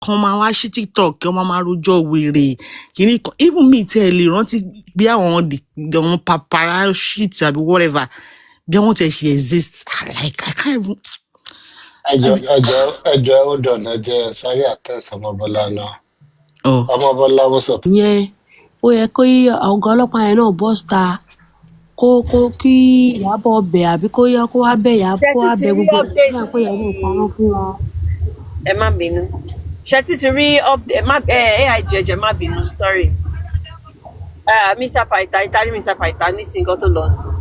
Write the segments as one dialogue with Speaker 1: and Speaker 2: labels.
Speaker 1: kan máa wá sí TikTok kí wọ́n máa rojọ́ wèrè kìíní kan even me tí ẹ lè rántí bí àwọn paparazzi àbí whatever bí wọ́n ti ṣe exist like I can't even.
Speaker 2: ẹjọ ó dọ̀nà jẹ sáré àtẹ̀sán ọmọbọlá náà ọmọbọlá wọ́n sọ.
Speaker 3: ìyẹn ó yẹ kó ọ̀gá ọlọ́pàá yẹn náà bọ́ síta kó kí Ìyábọ̀ bẹ̀ àbí kó wá bẹ̀ kó wá bẹ̀ gbogbo ìgbà pé ìyàwó ìpamọ́ fún wọn.
Speaker 4: ẹ má bínú ṣe títí rí AIG ẹjẹ má bínú sorry Mr. Python ìtàrí Mr. Python ní sí nǹkan tó lọ sùn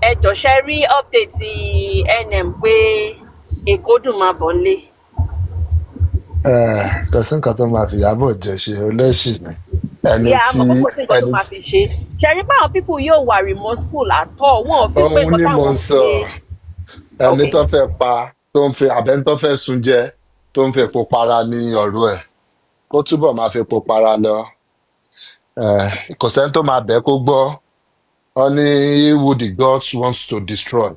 Speaker 4: ẹ jọ ṣe rí update NM pé Èkó dùn máa bọ̀ nílé.
Speaker 2: Kò sí nǹkan tó máa fi Ìyábọ̀ Òjó ṣe olóṣì ni ẹni tí
Speaker 4: àmọ́ kò sí nǹkan tó máa fi ṣe ṣe rí báwọn people yóò wà remorseful àtọ̀ wọn ò fi pé
Speaker 2: òun ni mo sọ ẹni tó fẹ́ pa tó ń fi àbẹ́ni tó fẹ́ sun jẹ tó ń fi epo para ní ọ̀rọ̀ ẹ̀ kó túbọ̀ máa fi epo para lọ kò sẹ́ni tó máa bẹ́ẹ̀ kó gbọ́ ọ ní who the gods wants to destroy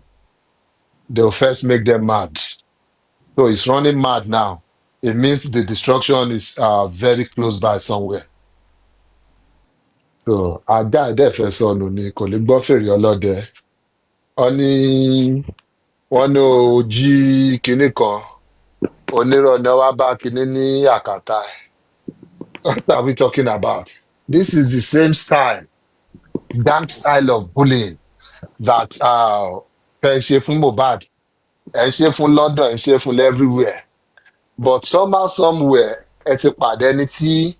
Speaker 2: they will first make them mad so he's running mad now it means the destruction is very close by somewhere so ajá ẹ̀dẹ́fẹ́ sọnù ni kò lè gbọ́ fèrè ọlọ́dẹ ọ ní wọ́n ní ó jí kinní kan onírọ̀ náà wá bá kinní ní àkàtà ẹ̀. What are we talking about? This is the same style, that style of bullying that ẹ ṣe fún Mohbad, ẹ ṣe fún London, ẹ ṣe fún everywhere. But somehow, somewhere, ẹ ti pàdé ẹni tí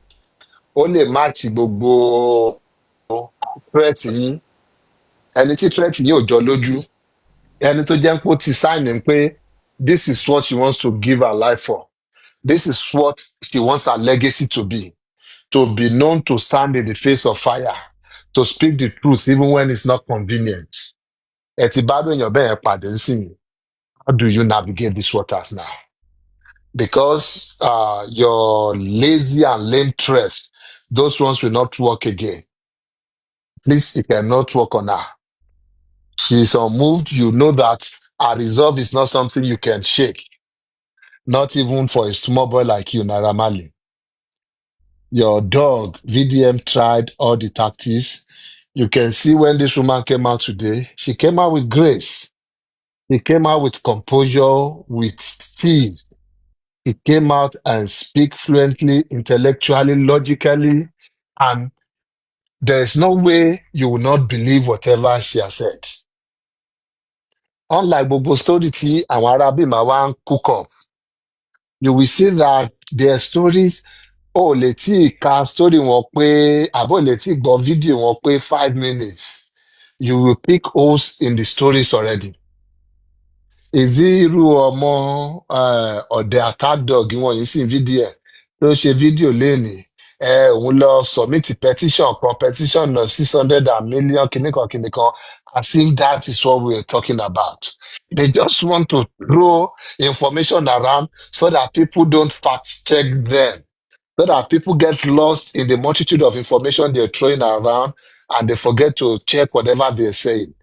Speaker 2: ó lè match gbogbo threat yín. Ẹni tí threat yín ò jọ lójú. Ẹni tó jẹ́ pé ó ti sign in pé this is what she wants to give her life for. This is what she wants her legacy to be. To be known to stand in the face of fire, to speak the truth even when it's not convenient. Ẹ ti bá èèyàn bẹ́ẹ̀ pàdé sí mi. How do you navigate these waters now? Because your lazy and lame threats, those ones will not work again. At least it cannot work on her. She's unmoved. You know that her resolve is not something you can shake. Not even for a small boy like you, Naira Marley. Your dog, VDM, tried all the tactics. You can see when this woman came out today, she came out with grace. She came out with composure, with ease. He came out and speak fluently, intellectually, logically, and there is no way you will not believe whatever she has said. Unlike gbogbo story tí àwọn Arabi máa wá ń cook up, you will see that their stories ó lè tí ka story wọn pé àbó lè tí gbọ́ fídíò wọn pé 5 minutes. You will pick holes in the stories already. Èzí irú ọmọ ọ̀dẹ̀ attack dog wọn yìí sì fídíò ẹ̀ ló ṣe fídíò lénìí òun lọ submit petition of 600 million kìnnìkan as if that is what we are talking about. They just want to throw information around so that people don't fact check them. So that people get lost in the multitude of information they're throwing around and they forget to check whatever they're saying.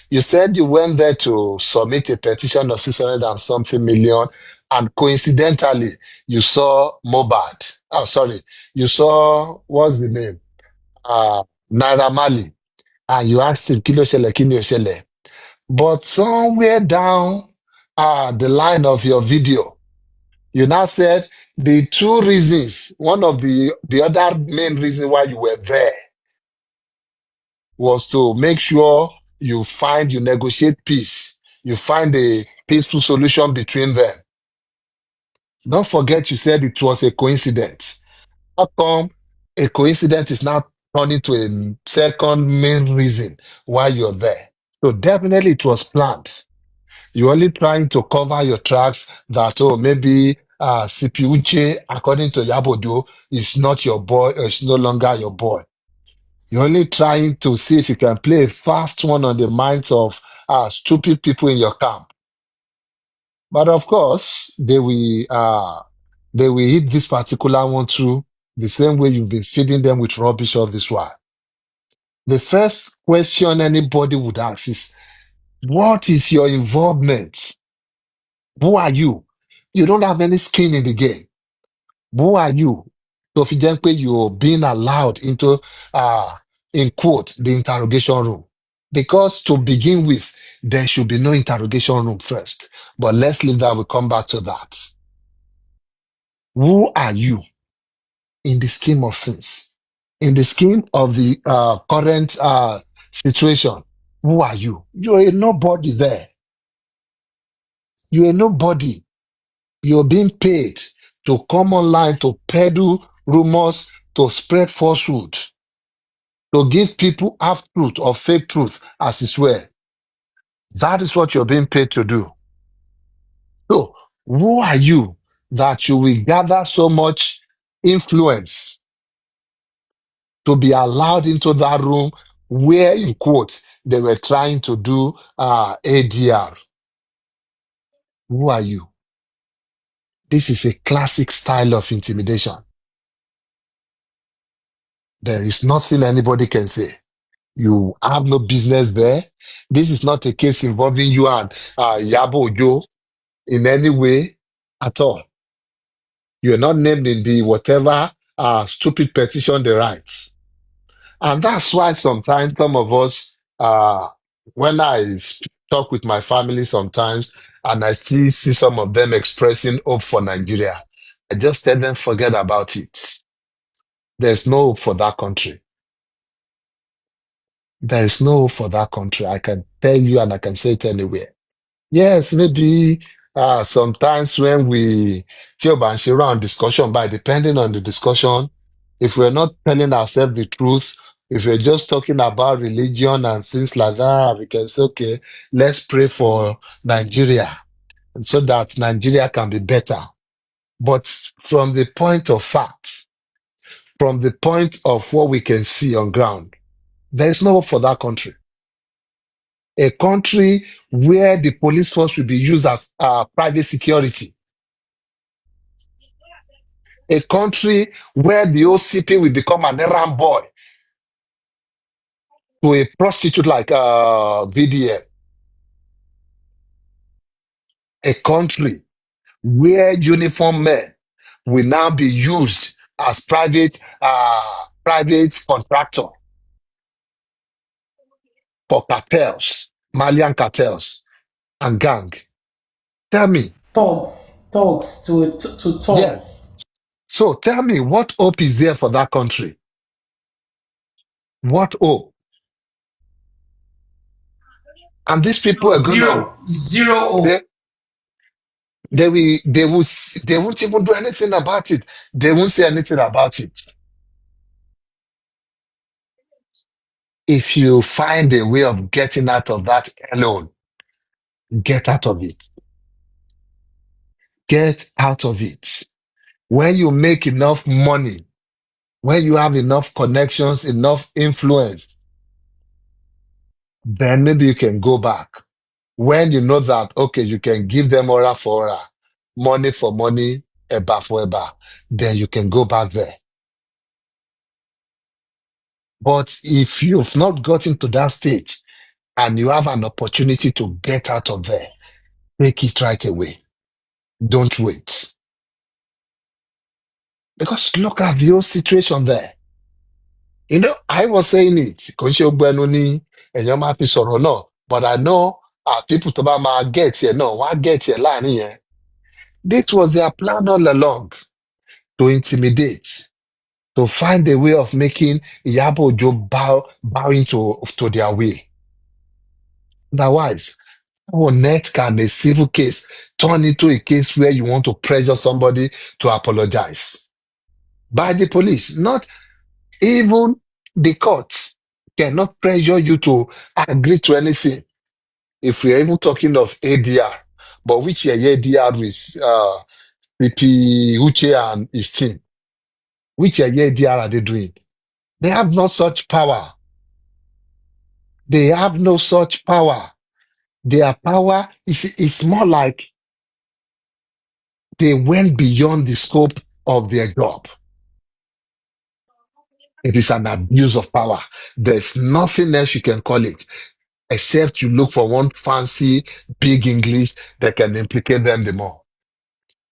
Speaker 2: You said you went there to submit a petition of 600 and something million, and coincidentally, you saw Mohbad. Oh, sorry. You saw, what's the name? Naira Marley. And you asked him, kí ló ṣẹlẹ̀? But somewhere down the line of your video, you now said the two reasons, one of the other main reason why you were there was to make sure you negotiate peace. You find a peaceful solution between them. Don't forget you said it was a coincidence. How come a coincidence is now turning to a second main reason why you're there? So definitely it was planned. You're only trying to cover your tracks that, maybe CP Uche, according to Iyabo Ojo, is not your boy, or is no longer your boy. You're only trying to see if you can play a fast one on the minds of stupid people in your camp. But of course, they will hit this particular one through the same way you've been feeding them with rubbish all this while. The first question anybody would ask is, what is your involvement? Who are you? You don't have any skin in the game. Who are you? So if you're being allowed into, in quote, the interrogation room. Because to begin with, there should be no interrogation room first. But let's leave that. We'll come back to that. Who are you in the scheme of things? In the scheme of the current situation, who are you? You're a nobody there. You're a nobody. You're being paid to come online to peddle rumors, to spread falsehood, to give people half truth or fake truth, as it were. That is what you're being paid to do. So, who are you that you will gather so much influence to be allowed into that room where, in quotes, they were trying to do ADR? Who are you? This is a classic style of intimidation. There is nothing anybody can say. You have no business there. This is not a case involving you and Iyabo Ojo in any way at all. You're not named in the whatever stupid petition they write. And that's why sometimes some of us, when I talk with my family sometimes, and I still see some of them expressing hope for Nigeria, I just tell them, forget about it. There's no hope for that country. There is no hope for that country. I can tell you and I can say it anywhere. Yes, maybe sometimes when we around discussion, but depending on the discussion, if we're not telling ourselves the truth, if we're just talking about religion and things like that, we can say, okay, let's pray for Nigeria so that Nigeria can be better. But from the point of fact, from the point of what we can see on ground, there is no hope for that country. A country where the police force will be used as private security. A country where the OCP will become an errand boy to a prostitute like VDM. A country where uniform men will now be used as private contractor for cartels, Malian cartels and gang. Tell me.
Speaker 5: Thugs to thugs.
Speaker 2: Yes. So tell me, what hope is there for that country? What hope? And these people are going
Speaker 5: zero.
Speaker 2: they won't even do anything about it. They won't say anything about it. If you find a way of getting out of that alone, get out of it. Get out of it. When you make enough money, when you have enough connections, enough influence, then maybe you can go back. When you know that, okay, you can give them aura for aura, money for money, eba for eba, then you can go back there. But if you've not gotten to that stage and you have an opportunity to get out of there, take it right away. Don't wait. Because look at the whole situation there. You know, I was saying it, but I know people get here. No, why get here line here? This was their plan all along, to intimidate, to find a way of making Iyabo Ojo bowing to their will. Otherwise, how on earth can a civil case turn into a case where you want to pressure somebody to apologize? By the police, not even the courts cannot pressure you to agree to anything. If we're even talking of ADR, but which ADR with PP Uche and his team, which ADR are they doing? They have no such power. They have no such power. Their power is more like they went beyond the scope of their job. It is an abuse of power. There's nothing else you can call it, except you look for one fancy, big English that can implicate them the more.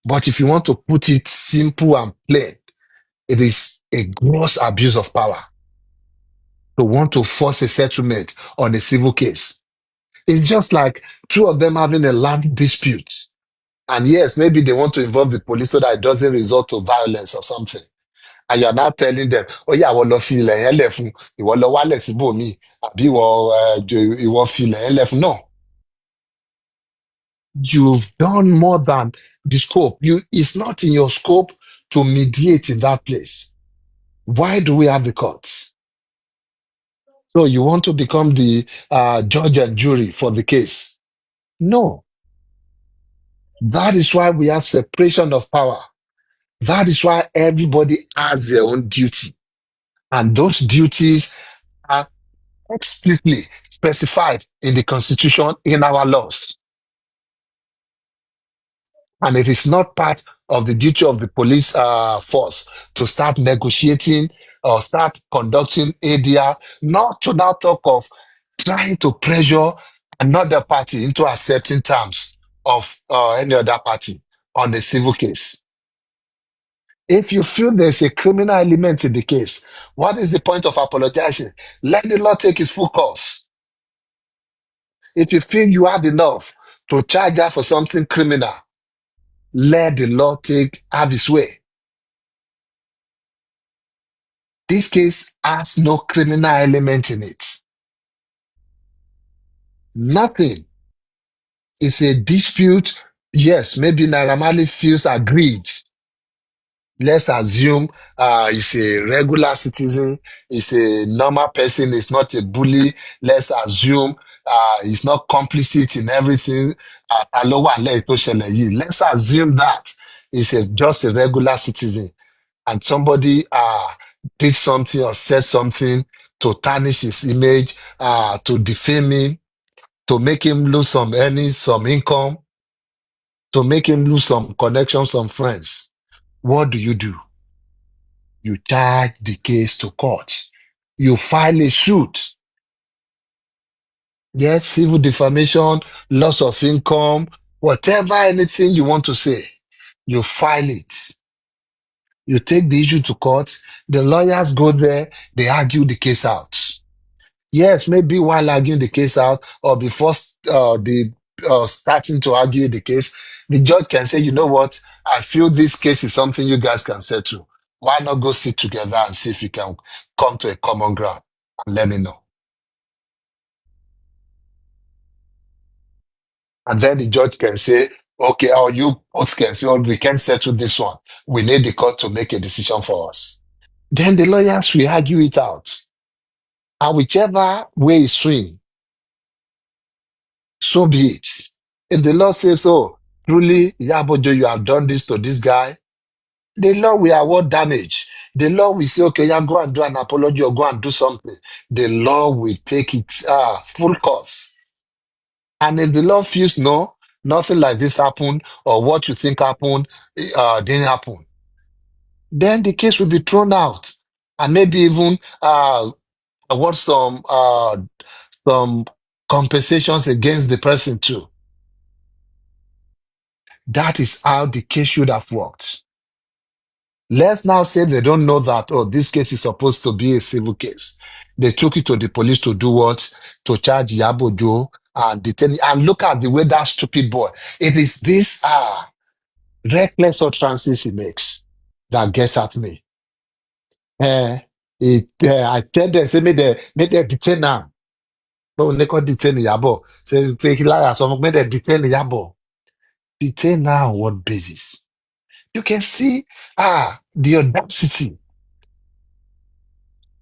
Speaker 2: But if you want to put it simple and plain, it is a gross abuse of power to want to force a settlement on a civil case. It's just like two of them having a land dispute. And yes, maybe they want to involve the police so that it doesn't result to violence or something. And you're now telling them, oh yeah, ìwọ lọ fi ilẹ̀ yẹn lẹ̀ fún, ìwọ lọ wálẹ̀ síbòmíì, àbí ìwọ fi ilẹ̀ yẹn lẹ̀ fún. No, you've done more than the scope. It's not in your scope to mediate in that place. Why do we have the courts? So you want to become the judge and jury for the case? No. That is why we have separation of power. That is why everybody has their own duty. And those duties are explicitly specified in the Constitution, in our laws. And it is not part of the duty of the police force to start negotiating or start conducting ADR, not to now talk of trying to pressure another party into accepting terms of any other party on a civil case. If you feel there's a criminal element in the case, what is the point of apologizing? Let the law take its full course. If you feel you have enough to charge her for something criminal, let the law have its way. This case has no criminal element in it. Nothing. It's a dispute. Yes, maybe Naira Marley feels aggrieved. Let's assume he's a regular citizen, he's a normal person, he's not a bully. Let's assume he's not complicit in everything. Let's assume that he's just a regular citizen and somebody did something or said something to tarnish his image, to defame him, to make him lose some earnings, some income, to make him lose some connections, some friends. What do? You charge the case to court. You file a suit. Yes, civil defamation, loss of income, whatever, anything you want to say, you file it. You take the issue to court. The lawyers go there, they argue the case out. Yes, maybe while arguing the case out or before starting to argue the case, the judge can say, you know what, I feel this case is something you guys can settle. Why not go sit together and see if you can come to a common ground and let me know. And then the judge can say, okay, or you both can say, oh, we can't settle this one. We need the court to make a decision for us. Then the lawyers will argue it out. And whichever way it swing, so be it. If the law says, oh, truly, Iyabo Ojo, you have done this to this guy, the law will award damage. The law will say, okay, yeah, go and do an apology or go and do something. The law will take its full course. And if the law feels no, nothing like this happened, or what you think happened didn't happen, then the case will be thrown out. And maybe even award some compensations against the person too. That is how the case should have worked. Let's now say they don't know that, oh, this case is supposed to be a civil case. They took it to the police to do what? To charge Iyabo Ojo and detain. And look at the way that stupid boy. It is this reckless utterances he makes that gets at me. I tell them, say, make they detain him. So they can detain Iyabo. Say, make they detain Iyabo. Detain now on what basis? You can see the audacity.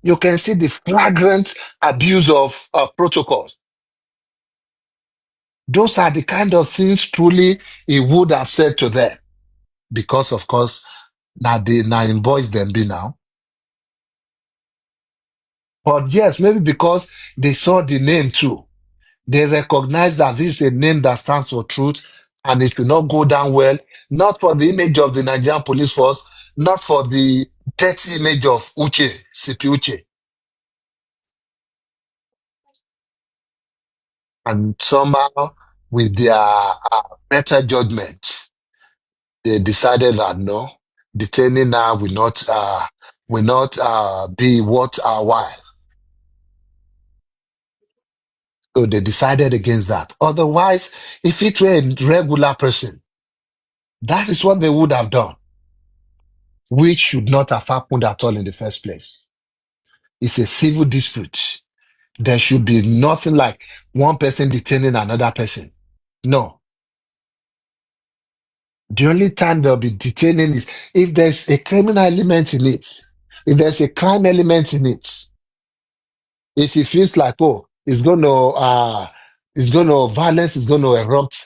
Speaker 2: You can see the flagrant abuse of protocol. Those are the kind of things truly he would have said to them. Because, of course, now in boys them be now. But yes, maybe because they saw the name too. They recognize that this is a name that stands for truth and it will not go down well, not for the image of the Nigerian police force, not for the dirty image of Uche, CP Uche. And somehow, with their better judgment, They decided that no, detaining her will not be worth our while. So they decided against that. Otherwise, if it were a regular person, that is what they would have done, which should not have happened at all in the first place. It's a civil dispute. There should be nothing like one person detaining another person. No. The only time there'll be detaining is if there's a criminal element in it. If there's a crime element in it. If it feels like, oh, violence is going to erupt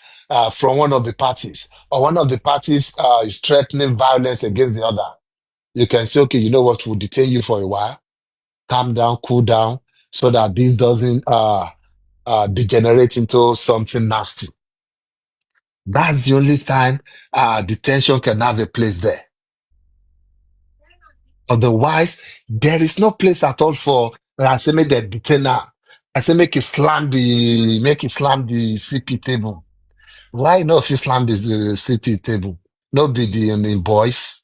Speaker 2: from one of the parties, or one of the parties is threatening violence against the other, you can say, okay, you know what, we'll detain you for a while, calm down, cool down, so that this doesn't degenerate into something nasty. That's the only time detention can have a place there. Otherwise, there is no place at all for I say make the detainer. I say make it slam the CP table. Why not if you slam the CP table? No be the boys.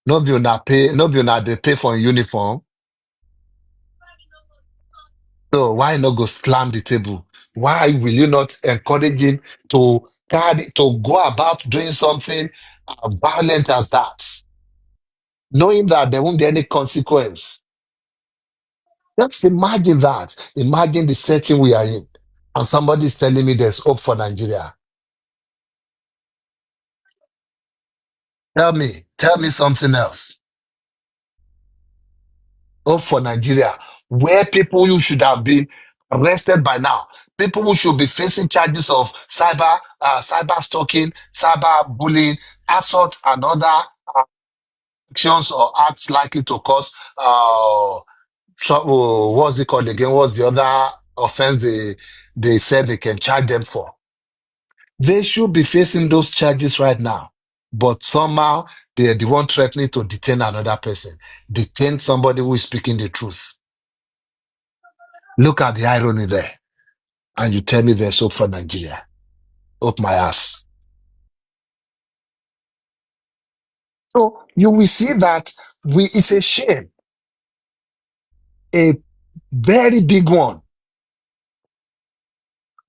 Speaker 2: No be una pay. No be una they pay for a uniform. So why not go slam the table? Why will you not encourage him to go about doing something violent as that, knowing that there won't be any consequence? Just imagine that. Imagine the setting we are in. And somebody is telling me there's hope for Nigeria. Tell me something else. Hope for Nigeria, where people who should have been arrested by now, people who should be facing charges of cyber stalking, cyber bullying, assault, and other actions or acts likely to cause what's it called again? What's the other offense they said they can charge them for? They should be facing those charges right now. But somehow they are the one threatening to detain another person, detain somebody who is speaking the truth. Look at the irony there. And you tell me there's hope for Nigeria. Hope my ass. So you will see that it's a shame. A very big one.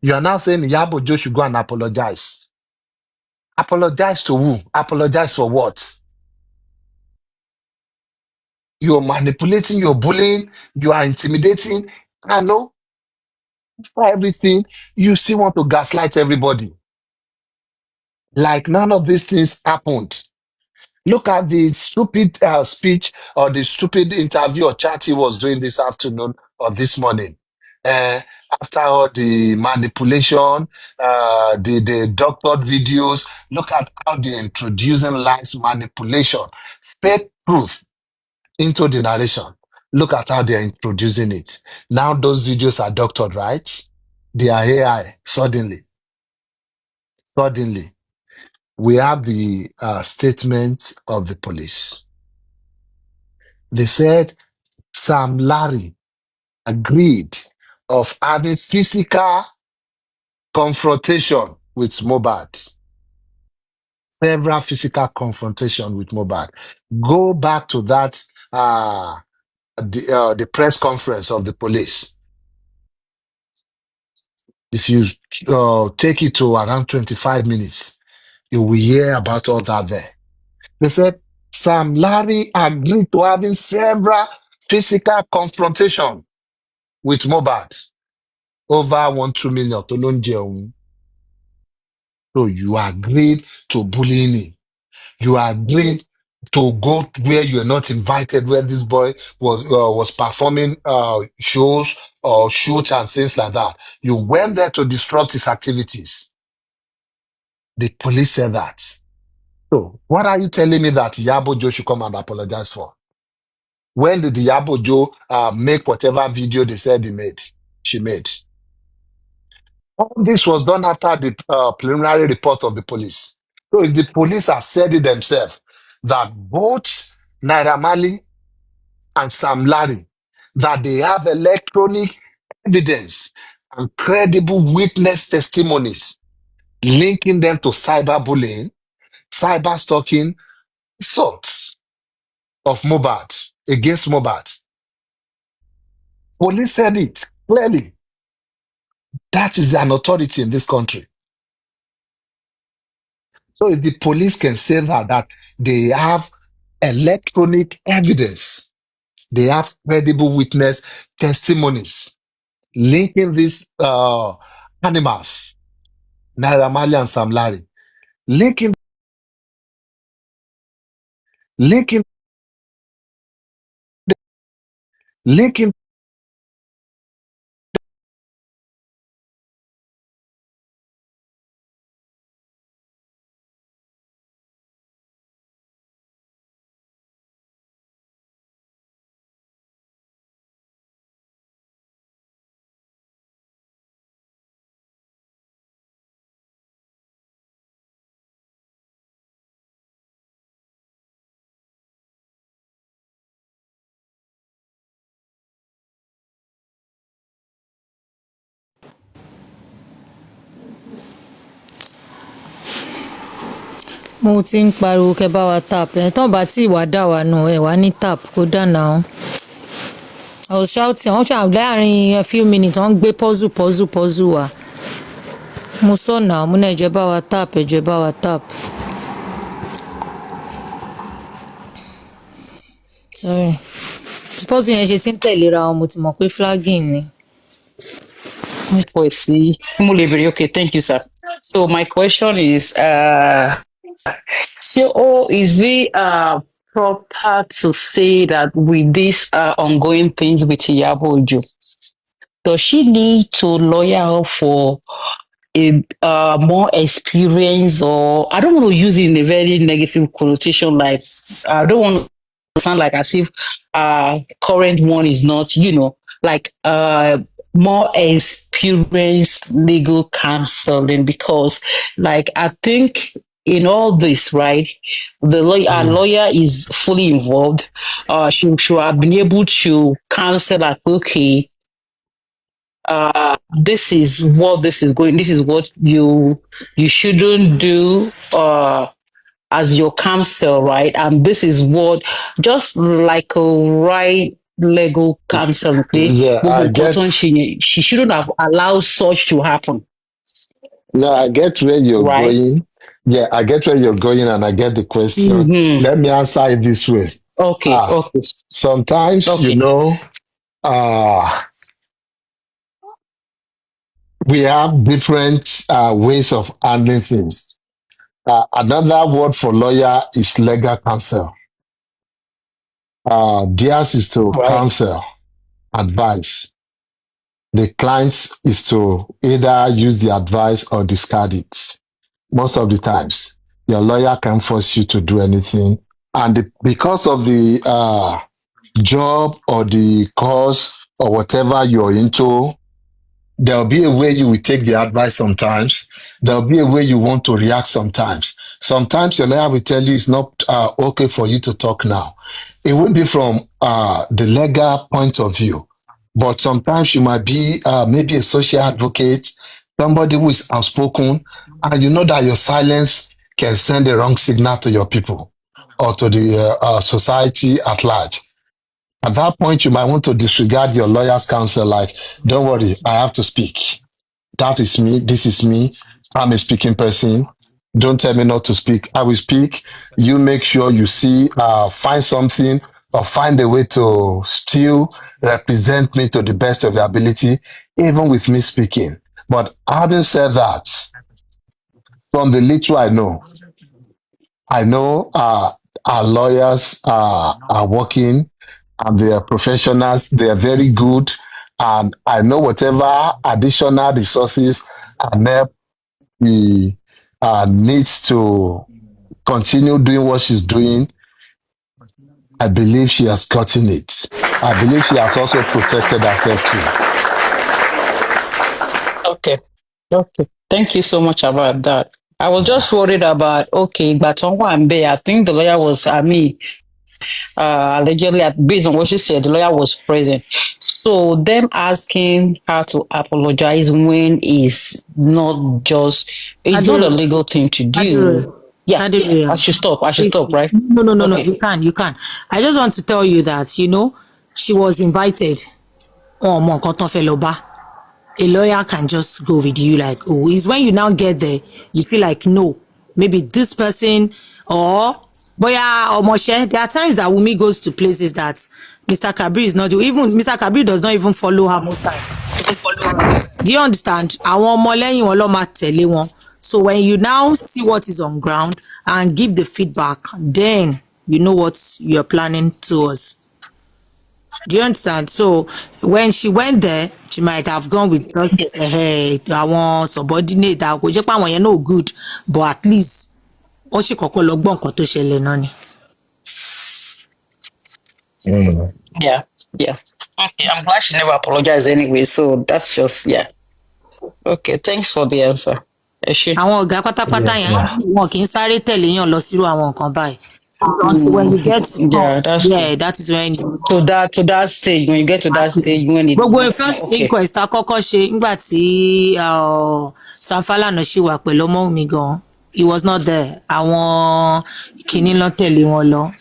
Speaker 2: You are now saying Iyabo Ojo should go and apologize. Apologize to who? Apologize for what? You're manipulating, you're bullying, you are intimidating. I know. For everything, you still want to gaslight everybody. Like none of these things happened. Look at the stupid speech or the stupid interview or chat he was doing this afternoon or this morning. Uh, After all the manipulation, the doctored videos, look at how they're introducing lies, manipulation, fake truth into the narration. Look at how they're introducing it. Now those videos are doctored, right? They are AI, suddenly. We have the statement of the police. They said Sam Larry agreed of having physical confrontation with Mohbad. Several physical confrontation with Mohbad. Go back to that the press conference of the police. If you take it to around 25 minutes, you will hear about all that there. They said Sam Larry agreed to having several physical confrontation with Mohbad over 1-2 million to loan jail. So you agreed to bullying him. You agreed to go where you are not invited, where this boy was performing shows or shoots and things like that. You went there to disrupt his activities. The police said that. So what are you telling me that Iyabo Ojo should come and apologize for? When did Iyabo Ojo make whatever video they said she made? All this was done after the preliminary report of the police. So if the police have said it themselves, that both Naira Marley and Sam Larry, that they have electronic evidence and credible witness testimonies linking them to cyberbullying, cyber stalking, assault of Mohbad against Mohbad. Police said it clearly. That is an authority in this country. So if the police can say that they have electronic evidence, they have credible witness testimonies linking these animals, Naira Marley and Sam Larry, linking, linking, linking.
Speaker 6: mo ti ń pariwo kẹ́ bá wa tap ẹ̀ tán bá tí ìwà dà wá nù ẹ̀ wá ní tap kó dànà ọ́n. I was shouting wọ́n ṣàn láàrin a few minutes wọ́n ń gbé puzzle wá. Mo sọ náà mo náà ẹ̀jẹ̀ bá wa tap ẹ̀jẹ̀ bá wa tap. Sorry. Puzzle yẹn ṣe ti ń tẹ̀léra wọn mo ti mọ̀ pé flagging ni.
Speaker 7: See, okay, thank you, sir. So my question is, is it proper to say that with these ongoing things with Iyabo Ojo, does she need to lawyer up for a more experience, or I don't want to use it in a very negative connotation, like I don't want to sound like as if current one is not, like more experienced legal counseling, because like I think in all this, right, the lawyer, our lawyer is fully involved. She should have been able to counsel like, okay, this is what this is going, this is what you shouldn't do as your counsel, right? And this is what, just like a right legal counsel, okay?
Speaker 2: Yeah, I get.
Speaker 7: She shouldn't have allowed such to happen.
Speaker 2: No, I get where you're going. Yeah, I get where you're going, and I get the question.
Speaker 7: Mhm.
Speaker 2: Let me answer it this way.
Speaker 7: Okay, okay.
Speaker 2: Sometimes,
Speaker 7: Okay.
Speaker 2: we have different ways of handling things. Another word for lawyer is legal counsel. Theirs is to counsel, advise. The client is to either use the advice or discard it. Most of the times, your lawyer can force you to do anything. And because of the job or the cause or whatever you're into, there'll be a way you will take the advice sometimes. There'll be a way you want to react sometimes. Sometimes your lawyer will tell you it's not okay for you to talk now. It will be from the legal point of view. But sometimes you might be maybe a social advocate, somebody who is outspoken, and you know that your silence can send a wrong signal to your people or to the society at large. At that point, you might want to disregard your lawyer's counsel, like, don't worry, I have to speak. That is me. This is me. I'm a speaking person. Don't tell me not to speak. I will speak. You make sure you see, find something or find a way to still represent me to the best of your ability, even with me speaking. But having said that, from the little I know our lawyers are working and they are professionals. They are very good. And I know whatever additional resources and we needs to continue doing what she's doing. I believe she has gotten it. I believe she has also protected herself too.
Speaker 7: Okay. Thank you so much about that. I was just worried about, but on one day, I think the lawyer was, allegedly, based on what she said, the lawyer was present. So them asking her to apologize when it's not a legal thing to do. Yeah,
Speaker 3: Daddy Ria,
Speaker 7: I should stop. I should
Speaker 3: please.
Speaker 7: stop, right?
Speaker 3: No.
Speaker 7: Okay.
Speaker 3: You can. I just want to tell you that, she was invited. Oh, mo nǹkan tán fẹ́ lọ bá. A lawyer can just go with you like, oh, it's when you now get there, you feel like, no, maybe this person or boya omoshe. There are times that Wumi goes to places that Mr. Kabir is not, even Mr. Kabir does not even follow her most time. Do you understand? Àwọn ọmọ lẹ́yìn wọn ló máa tẹ̀lé wọn. So when you now see what is on ground and give the feedback, then you know what you're planning towards. Do you understand? So when she went there, she might have gone with just àwọn subordinate that kò jẹ́ pé àwọn yẹn no good, but at least wọ́n sì kọ́kọ́ lọ gbọ́ nǹkan tó ṣẹlẹ̀ náà ni.
Speaker 7: Yeah. Okay, I'm glad she never apologized anyway. So that's just, yeah. Okay, thanks for the answer.
Speaker 3: Àwọn ọ̀gá pátápátá
Speaker 2: Yes,
Speaker 3: yẹn
Speaker 2: ma.
Speaker 3: wọn kì í sáré tẹ̀lé yàn lọ sírú àwọn nǹkan báyìí. Until when you get to
Speaker 7: Yeah, that's true.
Speaker 3: that is when
Speaker 7: To that stage, when you get to that stage, when it
Speaker 3: gbogbo first
Speaker 7: okay.
Speaker 3: inquest a kọ́kọ́ ṣe nígbà tí Sam Falana ṣì wà pẹ̀lú ọmọ mi gan, he was not there. Àwọn kìíní lọ tẹ̀lé wọn lọ.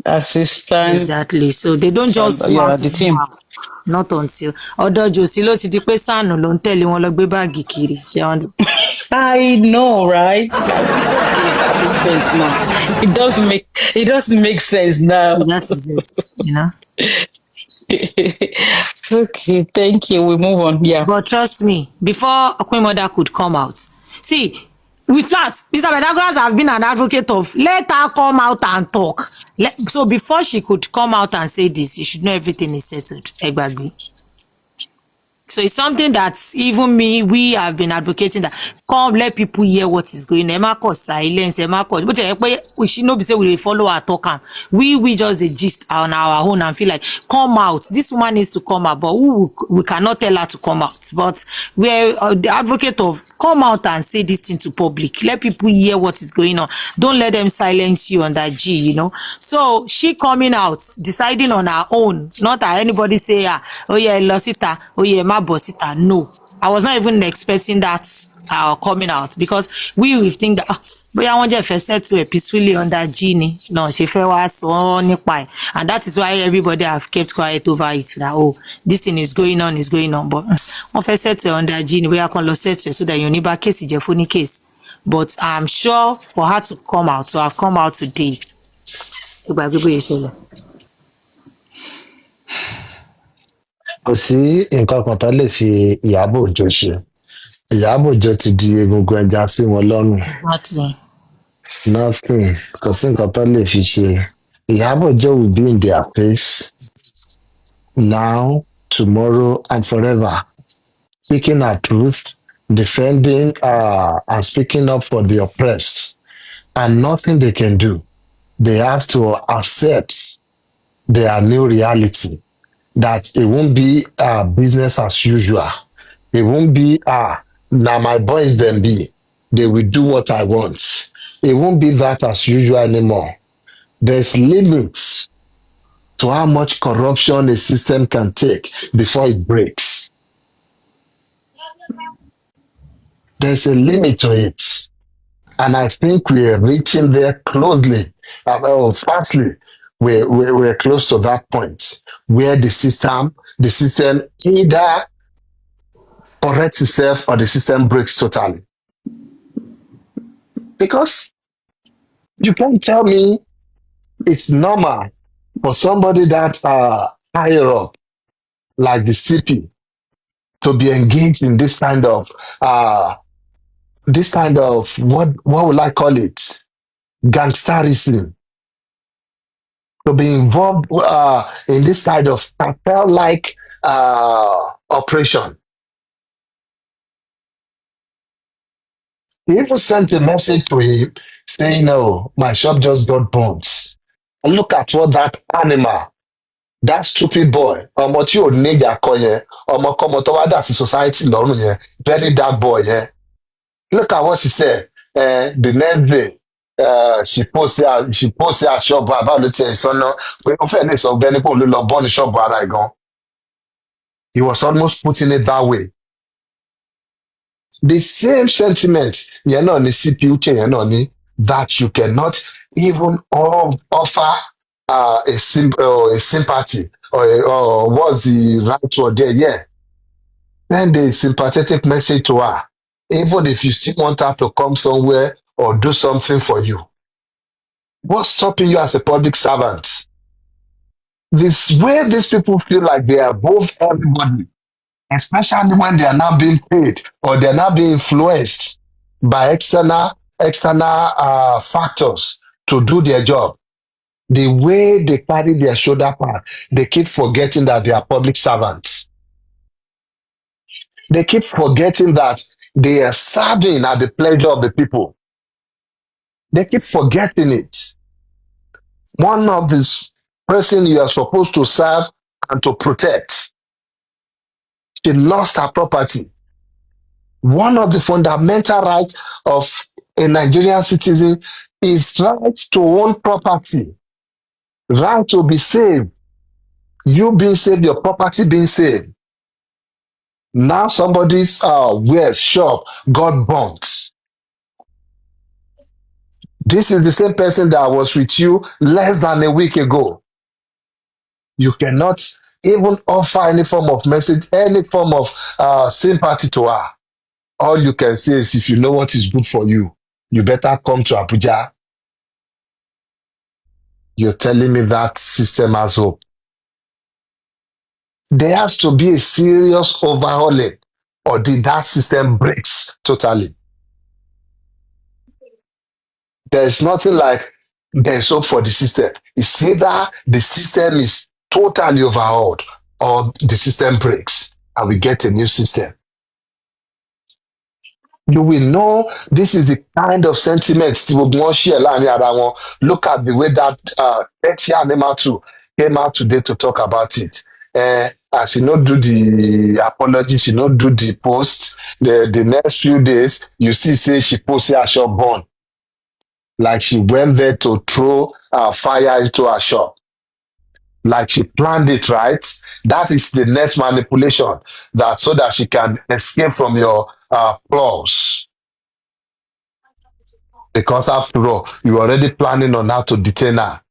Speaker 7: Assistant.
Speaker 3: Exactly. So they don't just go out
Speaker 7: the team.
Speaker 3: Not until ọ̀dọ̀ Jòsí ló ti di pé Sànù ló ń tẹ̀lé wọn lọ gbé báàgì kiri.
Speaker 7: I know, right? That makes sense now. It doesn't make sense now.
Speaker 3: That is it,
Speaker 7: Okay, thank you. We move on. Yeah.
Speaker 3: But trust me, before Queen Mother could come out, see, with that, Mr. Pythagoras have been an advocate of let her come out and talk. So before she could come out and say this, you should know everything is settled. Egbagbe. So it's something that even we have been advocating that come let people hear what is going on. Emma cause silence, Emma cause. But we should not be say we follow our talk. We just the gist on our own and feel like come out. This woman needs to come out, but we cannot tell her to come out. But we're the advocate of come out and say this thing to public. Let people hear what is going on. Don't let them silence you on that G. So she coming out, deciding on her own, not that anybody say, oh yeah, Losita, oh yeah, ma Bosita. No, I was not even expecting that coming out because we think that bóyá wọ́n jẹ́ fẹ́ settle peacefully under Genie. No, she fẹ́ wá sọ nípa ẹ̀, and that is why everybody have kept quiet over it. That this thing is going on, but wọ́n fẹ́ settle under Genie. Bóyá kan lọ settle so that you ní bá case jẹ́ fún ní case. But I'm sure for her to have come out today.
Speaker 2: Kò sí nǹkan kan tó lè fi Iyabo Ojo ṣe. Iyabo Ojo ti di egungun ẹja sí wọn lọ́rùn. Nothing. Kò sí nǹkan tó lè fi ṣe. Iyabo Ojo will be in their face now, tomorrow, and forever. Speaking her truth, defending and speaking up for the oppressed. And nothing they can do. They have to accept their new reality. That it won't be business as usual. It won't be, now my boys then be. They will do what I want. It won't be that as usual anymore. There's limits to how much corruption a system can take before it breaks. There's a limit to it. And I think we're reaching there closely, fastly. We're close to that point where the system either corrects itself or the system breaks totally. Because you can't tell me it's normal for somebody that higher up, like the CP, to be engaged in this kind of what would I call it? Gangsterism. To be involved in this kind of cartel-like operation. He even sent a message to him saying, "No, my shop just got bombs." And look at what that animal, that stupid boy, ọmọ tí ò ní ìjà kọ yẹn, ọmọkọ́mọ tó wá dà sí society lọ́rùn yẹn, very dark boy yẹn. Look at what she said. The next day, she posted her shop about the thing. So no, we don't feel this of any people lọ bọ́ ní shop ara ẹ̀ gan. He was almost putting it that way. The same sentiment yẹn náà ni CP Uche yẹn náà ní that you cannot even offer a sympathy or what's the right word there? Yeah, send a sympathetic message to her, even if you still want her to come somewhere or do something for you. What's stopping you as a public servant? This way these people feel like they are above everybody, especially when they are now being paid or they are now being influenced by external factors to do their job. The way they carry their shoulder pad, they keep forgetting that they are public servants. They keep forgetting that they are serving at the pleasure of the people. They keep forgetting it. One of these person you are supposed to serve and to protect, she lost her property. One of the fundamental rights of a Nigerian citizen is right to own property, right to be saved. You being saved, your property being saved. Now somebody's wares shop got burnt. This is the same person that was with you less than a week ago. You cannot even offer any form of message, any form of sympathy to her. All you can say is, if you know what is good for you, you better come to Abuja. You're telling me that system has hope. There has to be a serious overhauling, or that system breaks totally. There's nothing like there's hope for the system. It's either the system is totally overhauled or the system breaks and we get a new system. You will know this is the kind of sentiments tí gbogbo wọn share láàrin ara wọn. Look at the way that Eti Animal 2 came out today to talk about it. And she not do the apology, she not do the post. The next few days, you see, say she posted her shop burn. Like she went there to throw fire into her shop. Like she planned it, right? That is the next manipulation, that so that she can escape from your claws. Because after all, you're already planning on how to detain her.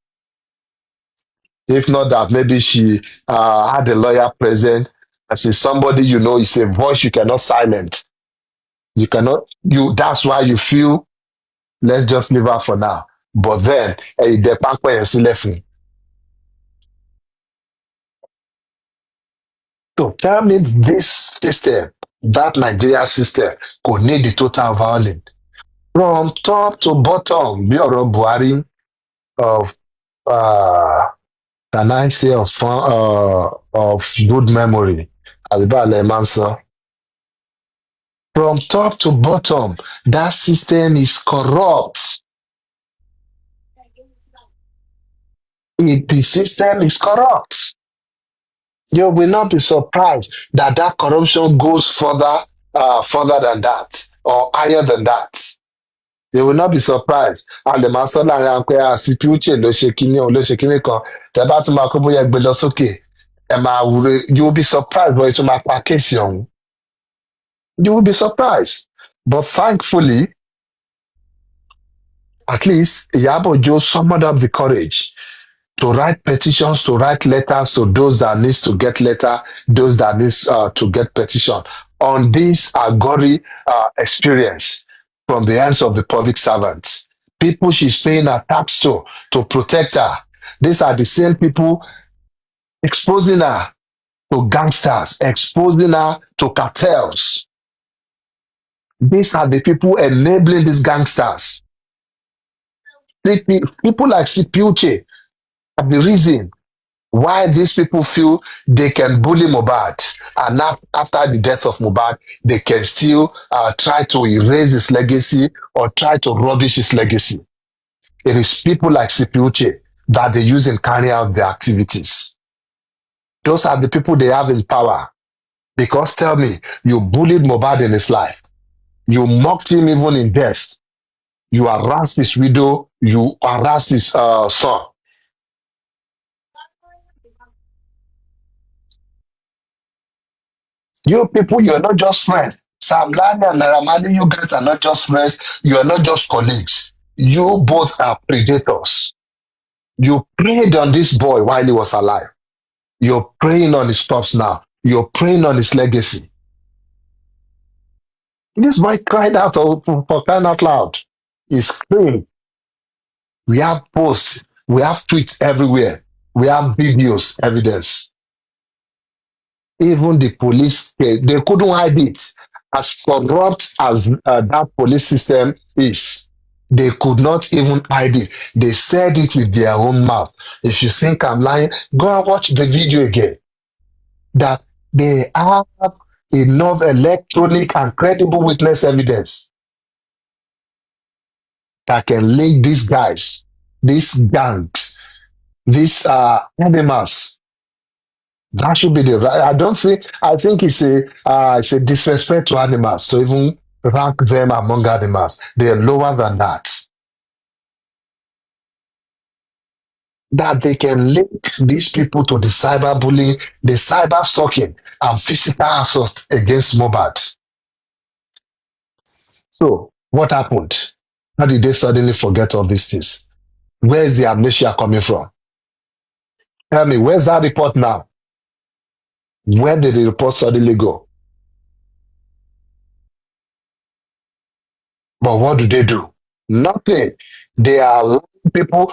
Speaker 2: If not that, maybe she had a lawyer present, and she's somebody you know, is a voice you cannot silence. You cannot, that's why you feel, let's just leave her for now. But then, the pamper is left. So tell me, this system, that Nigeria system, could need the total violence. From top to bottom, bí ọ̀rọ̀ Buhari of can I say of good memory? Àbíbá lẹ máa ń sọ. From top to bottom, that system is corrupt. The system is corrupt. You will not be surprised that that corruption goes further than that or higher than that. You will not be surprised. And the master láàrin àwọn pé àsìpí uche ló ṣe kíní òun ló ṣe kíní kan. Tẹ́ bá tún máa kó bóyá gbé lọ sókè. You will be surprised, but it máa pa kéèsì ọ̀hún. You will be surprised. But thankfully, at least Iyabo Ojo summoned up the courage to write petitions, to write letters to those that needs to get letter, those that needs to get petition on this Agori experience from the hands of the public servants. People she's paying her tax to protect her. These are the same people exposing her to gangsters, exposing her to cartels. These are the people enabling these gangsters. People like Sipiuche are the reason why these people feel they can bully Mohbad, and now after the death of Mohbad, they can still try to erase his legacy or try to rubbish his legacy. It is people like Sipiuche that they use in carrying out their activities. Those are the people they have in power. Because tell me, you bullied Mohbad in his life. You mocked him even in death. You harassed his widow. You harassed his son. You people, you're not just friends. Sam Larry and Naira Marley, you guys are not just friends. You are not just colleagues. You both are predators. You preyed on this boy while he was alive. You're preying on his corpse now. You're preying on his legacy. This boy cried out for crying out loud. He screamed. We have posts. We have tweets everywhere. We have videos, evidence. Even the police, they couldn't hide it. As corrupt as that police system is, they could not even hide it. They said it with their own mouth. If you think I'm lying, go and watch the video again. That they have enough electronic and credible witness evidence that can link these guys, these gangs, these animals. That should be the right. I think it's a disrespect to animals to even rank them among animals. They are lower than that. That they can link these people to the cyberbullying, the cyber stalking, and physical assault against Mohbad. So, what happened? How did they suddenly forget all these things? Where is the amnesia coming from? Tell me, where's that report now? Where did the report suddenly go? But what do? Nothing. They are allowing people,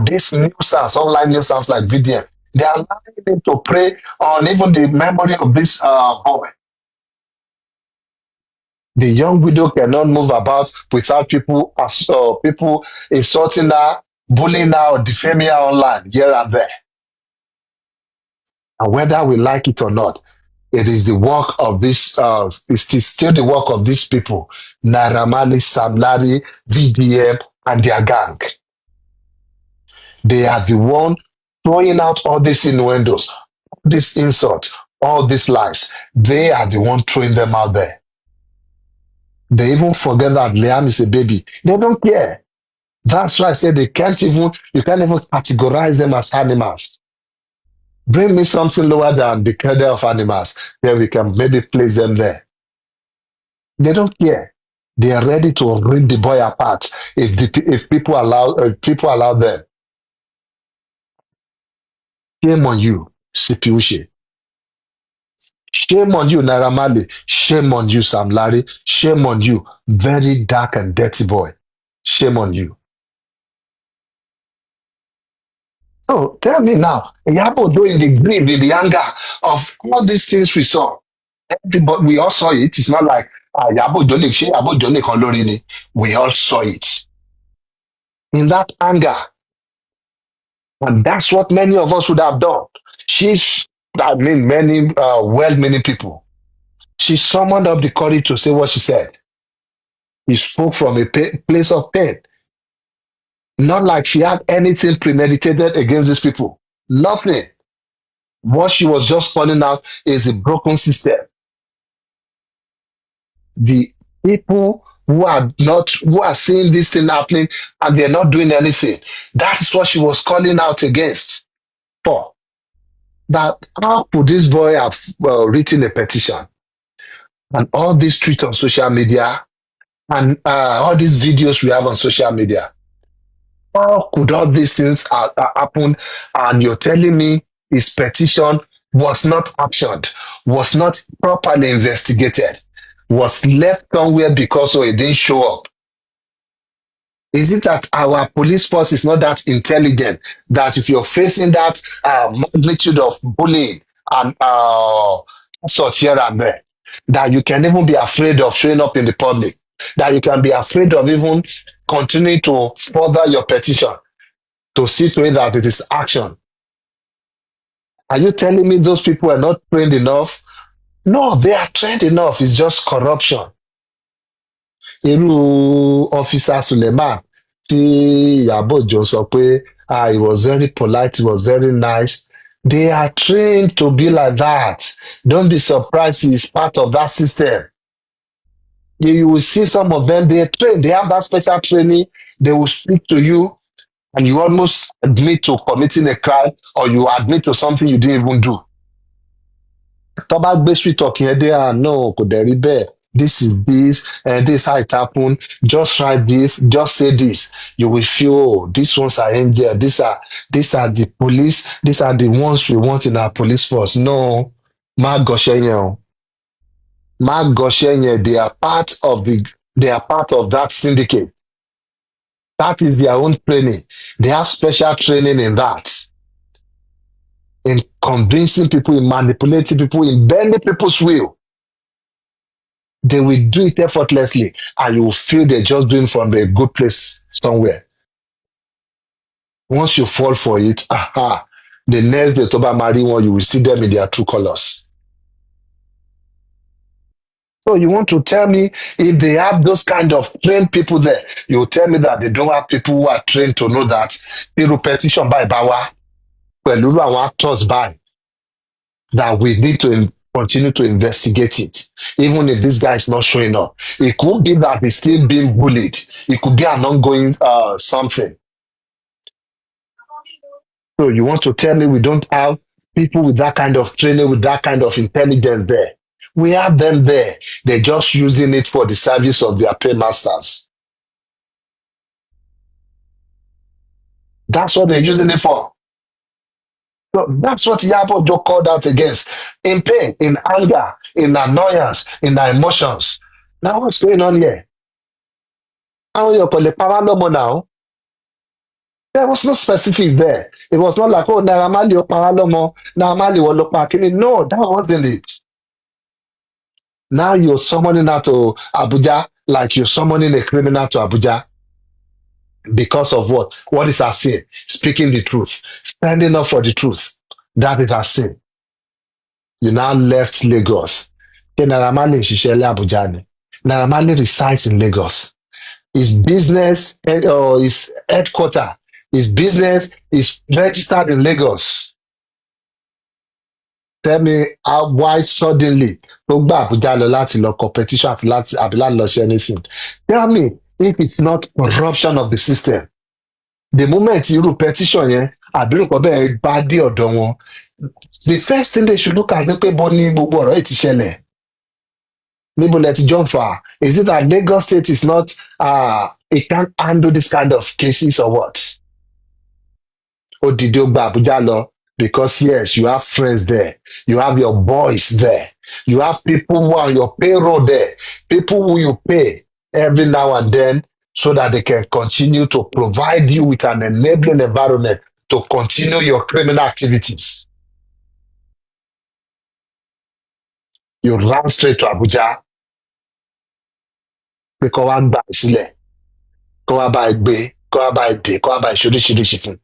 Speaker 2: this news sounds, online news sounds like VDM. They are allowing them to prey on even the memory of this boy. The young widow cannot move about without people insulting her, bullying her, or defaming her online here and there. And whether we like it or not, it is the work of this, it is still the work of these people, Naira Marley, Sam Larry, VDM, and their gang. They are the one throwing out all these innuendos, all these insults, all these lies. They are the one throwing them out there. They even forget that Liam is a baby. They don't care. That's why I said you can't even categorize them as animals. Bring me something lower than the kernel of animals, then we can maybe place them there. They don't care. They are ready to rip the boy apart if people allow them. Shame on you, Sipiuche. Shame on you, Naira Marley. Shame on you, Sam Larry. Shame on you, very dark and dirty boy. Shame on you. So tell me now, Iyabo Ojo in the grief, in the anger of all these things we saw. Everybody, we all saw it. It's not like Iyabo Ojo lè ṣe, Iyabo Ojo nìkan lórí ni. We all saw it. In that anger. And that's what many of us would have done. Many well-meaning people. She summoned up the courage to say what she said. She spoke from a place of pain. Not like she had anything premeditated against these people. Nothing. What she was just calling out is a broken system. The people who are seeing this thing happening and they're not doing anything. That is what she was calling out against. For that, how could this boy have written a petition? And all these tweets on social media and all these videos we have on social media. How could all these things happen? And you're telling me his petition was not actioned, was not properly investigated, was left somewhere because it didn't show up? Is it that our police force is not that intelligent that if you're facing that magnitude of bullying and such here and there, that you can even be afraid of showing up in the public, that you can be afraid of even continuing to further your petition to see to it that it is action? Are you telling me those people are not trained enough? No, they are trained enough. It's just corruption. Irú Officer Suleiman tí Iyabo Ojo sọ pé he was very polite, he was very nice. They are trained to be like that. Don't be surprised he is part of that system. You will see some of them, they are trained, they have that special training. They will speak to you and you almost admit to committing a crime or you admit to something you didn't even do. Tó bá gbé street talk yẹn dé, no, kò dẹ̀ rí bẹ́ẹ̀. this is this, and this how it happened. Just write this, just say this. You will feel, oh, these ones are angel. These are the police. These are the ones we want in our police force. No, ma goshenyo, ma goshenyo. They are part of that syndicate. That is their own training. They have special training in that, in convincing people, in manipulating people, in bending people's will. They will do it effortlessly, and you will feel they're just doing from a good place somewhere. Once you fall for it, the next day, Toba marry one, you will see them in their true colors. So you want to tell me if they have those kind of trained people there, you will tell me that they don't have people who are trained to know that repetition by Bawa, pẹ̀lú àwọn actors by, that we need to continue to investigate it. Even if this guy is not showing up, it could be that he's still being bullied. It could be an ongoing something. So you want to tell me we don't have people with that kind of training, with that kind of intelligence there? We have them there. They're just using it for the service of their paymasters. That's what they're using it for. So that's what Iyabo Ojo called out against. In pain, in anger, in annoyance, in their emotions. Now what's going on here? How you call the power no more now? There was no specifics there. It was not like, oh, Naira Marley or power no more. Naira Marley or Lopa Akini. No, that wasn't it. Now you're summoning out to Abuja like you're summoning a criminal to Abuja. Because of what? What is our sin? Speaking the truth. Standing up for the truth. That is our sin. You now left Lagos. Then Naira Marley ń ṣiṣẹ́ ní Abuja ni. Naira Marley resides in Lagos. His business or his headquarter, his business is registered in Lagos. Tell me why suddenly tó gba Abuja lọ láti lọ competition àti láti lọ ṣe anything. Tell me if it's not corruption of the system. The moment irú petition yẹn àbí nǹkan bẹ́ẹ̀ bá dé ọ̀dọ̀ wọn, the first thing they should look at ni pé bó ní gbogbo ọ̀rọ̀ yìí ti ṣẹlẹ̀. Níbo lẹ ti jump far? Is it that Lagos State is not, it can't handle this kind of cases or what? Ó dìde ó gba Abuja lọ because yes, you have friends there. You have your boys there. You have people who are on your payroll there. People who you pay every now and then so that they can continue to provide you with an enabling environment to continue your criminal activities. You run straight to Abuja. Pé kó wá gbà ẹ́ sílẹ̀, kó wá bá ẹ gbé, kó wá bá ẹ dè, kó wá bá ẹ ṣe oríṣiríṣi fún.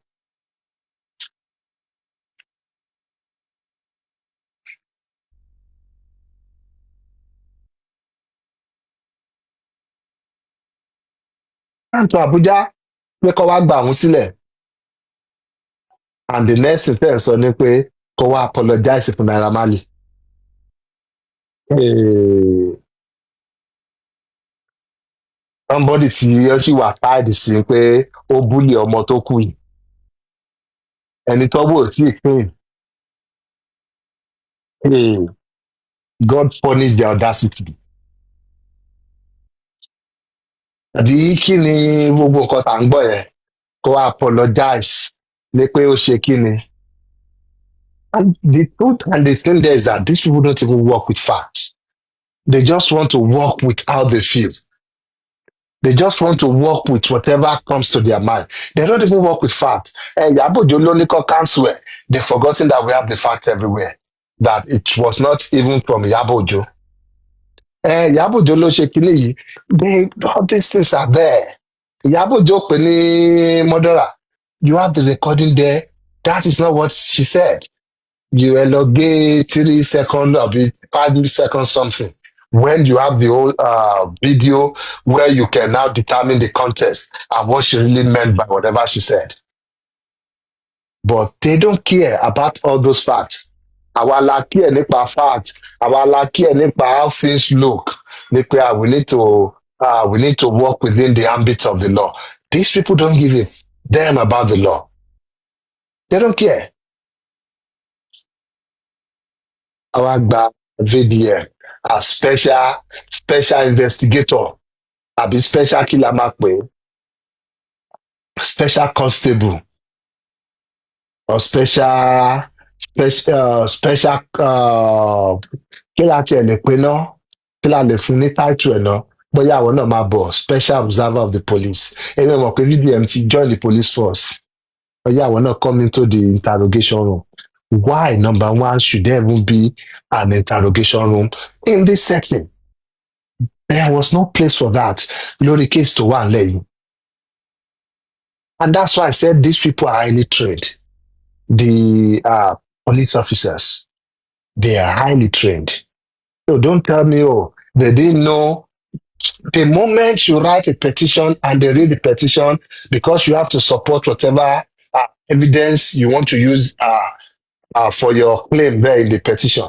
Speaker 2: Run to Abuja pé kó wá gbà òun sílẹ̀. And the next thing tẹ́ ẹ̀ sọ ni pé kó wá apologize fún Naira Marley. Hey, somebody tí ó sì wà tied sí pé ó búlì ọmọ tó kú yìí. Ẹni tọ́wọ́ ò tí ì clean. Hey, God punish their audacity. Àbí kí ni gbogbo nǹkan tá à ń gbọ́ yẹn? Kó wá apologize ní pé ó ṣe kí ni? And the truth and the thing there is that these people don't even work with facts. They just want to work with how they feel. They just want to work with whatever comes to their mind. They don't even work with facts. Iyabo Ojo ló ní kó cancel ẹ̀. They've forgotten that we have the facts everywhere. That it was not even from Iyabo Ojo. Iyabo Ojo ló ṣe kíní yìí. All these things are there. Iyabo Ojo pè ní murderer. You have the recording there. That is not what she said. You elongate 3 seconds of it, 5 seconds something. When you have the whole video where you can now determine the context and what she really meant by whatever she said. But they don't care about all those facts. Àwa la care nípa facts. Àwa la care nípa how things look. Nípa we need to work within the ambit of the law. These people don't give a damn about the law. They don't care. Àwa gba VDM, as special investigator àbí special kí la máa pè é, special constable or special kí la tiẹ̀ lè pè náà, kí la lè fún ní title ẹ̀ náà, bóyá àwọn náà máa bọ̀ special observer of the police. Ẹni mọ̀ pé VDM ti join the police force. Bóyá àwọn náà come into the interrogation room. Why, number one, should there even be an interrogation room in this setting? There was no place for that. Lórí case tó wà nílẹ̀ yìí. And that's why I said these people are highly trained. The police officers, they are highly trained. So don't tell me, oh, they didn't know. The moment you write a petition and they read the petition, because you have to support whatever evidence you want to use for your claim there in the petition.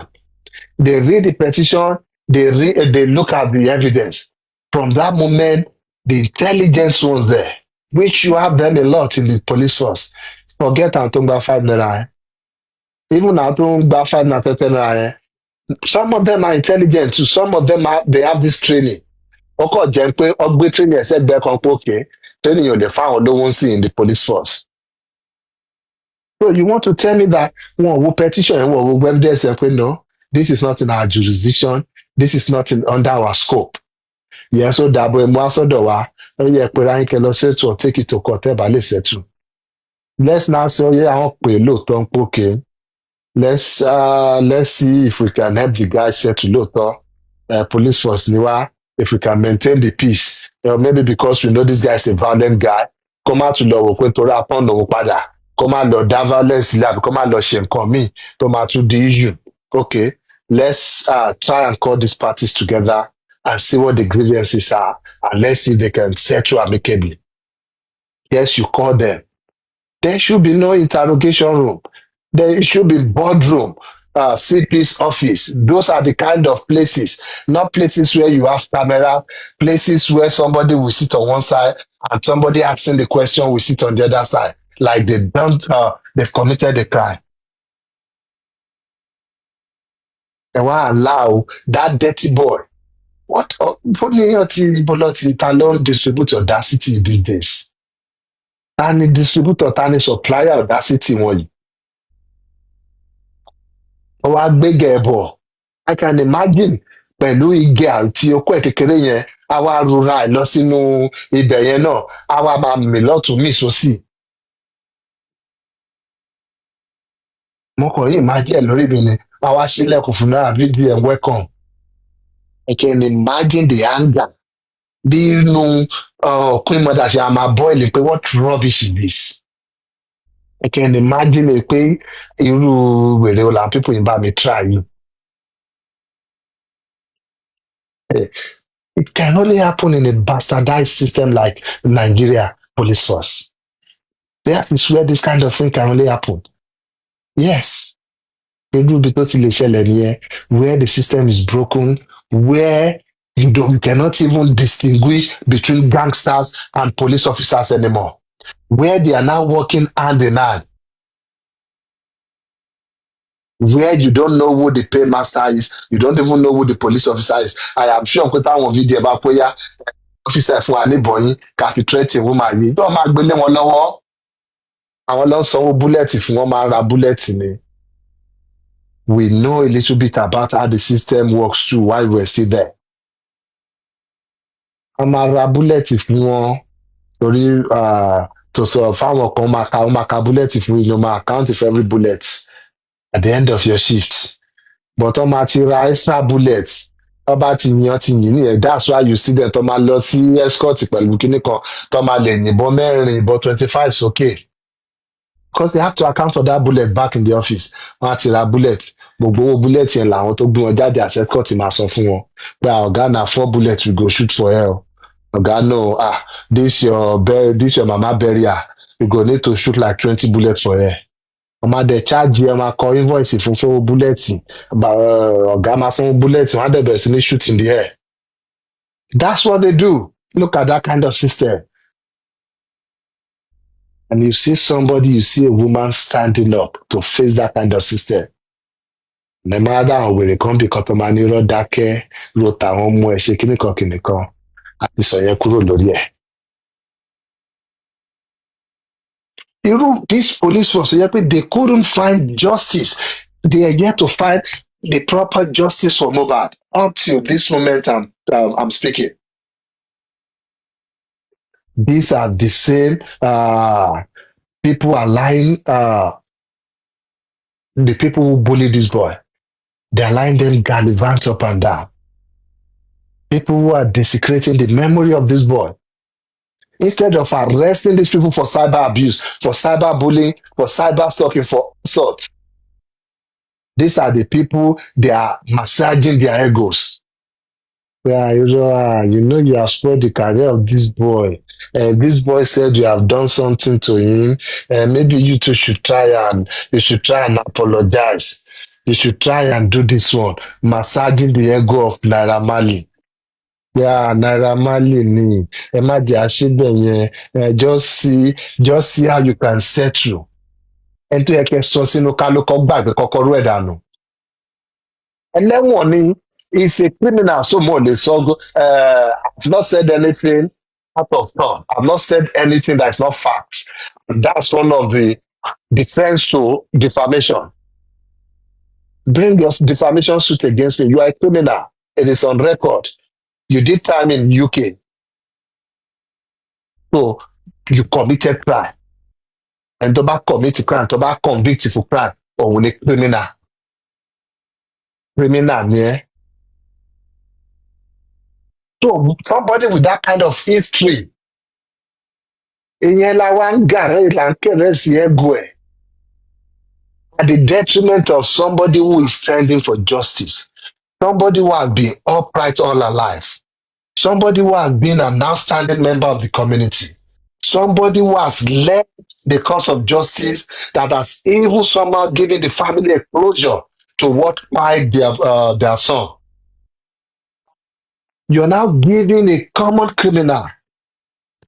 Speaker 2: They read the petition, they look at the evidence. From that moment, the intelligence was there, which you have them a lot in the police force. Forget Antonga 5 naira. Even Antonga 5 naira. Some of them are intelligent too. Some of them they have this training. Ọkọ̀ jẹ́ pé ọgbẹ́ training ẹ̀sẹ̀ gbẹ́ kan pé òkè training yóò dé fáwọn olówó ń sìn in the police force. So you want to tell me that wọn ò wo petition wọn ò wo evidence ẹ pé no, this is not in our jurisdiction, this is not under our scope. Yẹn so dàbọ̀ ẹ̀mú asọ́dọ̀ wa ó yẹ pé ráyìnkẹ́ lọ settle or take it to court ẹ̀ bá lè settle. Let's now say oyè àwọn pè lóòótọ́ ń pé òkè. Let's see if we can help the guy settle lóòótọ́. Police force ni wá. If we can maintain the peace, maybe because we know this guy is a violent guy, come out to lọ wò pé torí apọ́n lòun padà, come out lọ dá violence sílẹ̀ àbí come out lọ ṣe nǹkan míì tó máa tún di issue. Okay, let's try and call these parties together and see what the grievances are, and let's see if they can settle amicably. Yes, you call them. There should be no interrogation room. There should be boardroom. CP's office. Those are the kind of places, not places where you have camera, places where somebody will sit on one side and somebody asking the question will sit on the other side, like they've committed a crime. And why allow that dirty boy? What talon distribute audacity these days? Tani distributor, tani supplier audacity wọ̀nyí. Wá gbégẹ̀ bọ̀. I can imagine pẹ̀lú igi àti okó ẹ̀ kékeré yẹn, a wá rora ẹ̀ lọ sínú ibẹ̀ yẹn náà, a wá máa mì lọ́tún mì sósì. Mo kàn yìí máa jẹ́ lórí mi ni, a wá sílẹ̀kùn fún náà VDM welcome. I can imagine the anger. Bí inú Queen Mother ṣe a máa boil pé what rubbish is this? I can imagine pé irú wèrè ọ̀la people yìí bá mi try yìí. It can only happen in a bastardized system like Nigeria police force. That is where this kind of thing can only happen. Yes. Irú ibi tó ti lè ṣẹlẹ̀ nìyẹn, where the system is broken, where you cannot even distinguish between gangsters and police officers anymore, where they are now working hand in hand, where you don't know who the paymaster is, you don't even know who the police officer is. I am sure pé táwọn fídíò bá pé yá officer fún wa níbọn yín ká fi threaten woman yìí tó máa gbélé wọn lọ́wọ́. Àwọn ló ń sanwó búlẹ̀tì fún wọn máa ra búlẹ̀tì ni. We know a little bit about how the system works too while we're still there. Wọ́n máa ra búlẹ̀tì fún wọn torí tó sọ fáwọn kan máa ka búlẹ̀tì fún yín, máa account for every bullet at the end of your shift. But wọ́n máa ti ra extra bullets. Wọ́n bá ti yìn nìyẹn. That's why you see them tó máa lọ sí escort pẹ̀lú kíní kan tó máa lè yìnbọn mẹ́rin ìbọn 25 sókè. Because they have to account for that bullet back in the office. Wọ́n á ti ra bullet. Gbogbo owó bullet yẹn làwọn tó gbé wọn jáde as escort máa sọ fún wọn. Pé ọ̀gá na 4 bullets we go shoot for hell. Ọ̀gá no, this your mama burial. You go need to shoot like 20 bullets for her. Ọmọ adẹ charge ẹ máa kọ invoice fún búlẹ̀tì. Ọ̀gá máa sanwó búlẹ̀tì, wọ́n á dẹ̀ bẹ̀rẹ̀ sí ní shoot in the air. That's what they do. Look at that kind of system. And you see a woman standing up to face that kind of system. ẹ máa dá àwọn wèrè kan bí kan tó máa ní irọ́ dákẹ́ ro tàwọn ọmọ ẹ̀ ṣe kíníkan kíníkan àti sọ yẹn kúrò lórí ẹ̀. Irú this police force yẹ pé they couldn't find justice, they are yet to find the proper justice for Mohbad up till this moment I'm speaking. These are the same people allowing the people who bully this boy. They are allowing them gallivant up and down. People who are desecrating the memory of this boy. Instead of arresting these people for cyber abuse, for cyber bullying, for cyber stalking, for assault, these are the people they are massaging their egos. Yeah, you know you have spoiled the career of this boy. This boy said you have done something to him. Maybe you two should try and apologize. You should try and do this one, massaging the ego of Naira Marley. Yeah, Naira Marley ni ẹ má jẹ́ àṣìbẹ̀ yẹn. Just see how you can settle. Ẹni tó yẹ kẹ́ sọ sínú kálukọ́ gbàgbé kọ́kọ́rọ́ ẹ̀ dànù. Ẹlẹ́wọ̀n ni is a criminal, so mo lè sọ I've not said anything out of turn. I've not said anything that is not fact. That's one of the defense to defamation. Bring your defamation suit against me. You are a criminal. It is on record. You did time in UK. So you committed crime. And tó bá commit crime, tó bá convict for crime, òun ni criminal. Criminal ni ẹ́. So somebody with that kind of history, ìyẹn la wá ń gàrẹ́ ìlà ń kẹ̀rẹ́ sí ego ẹ̀. At the detriment of somebody who is standing for justice. Somebody who has been upright all her life. Somebody who has been an outstanding member of the community. Somebody who has led the cause of justice that has even somehow given the family a closure to what died their son. You're now giving a common criminal,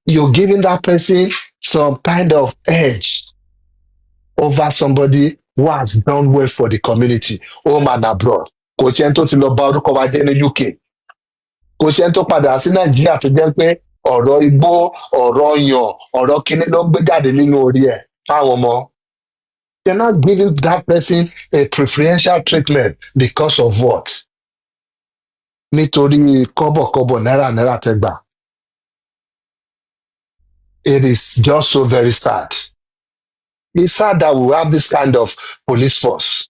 Speaker 2: you're giving that person some kind of edge over somebody who has done well for the community, home and abroad. Kò ṣe ẹni tó ti lọ bà orúkọ wa jẹ́ ní UK. Kò ṣe ẹni tó padà sí Nàìjíríà tó jẹ́ pé ọ̀rọ̀ igbó, ọ̀rọ̀ ọyàn, ọ̀rọ̀ kíní ló ń gbé jáde nínú orí ẹ̀ fáwọn ọmọ. They're not giving that person a preferential treatment because of what? Nítorí kọ́bọ̀kọ́bọ̀ náírà tẹ́gbà. It is just so very sad. It's sad that we have this kind of police force.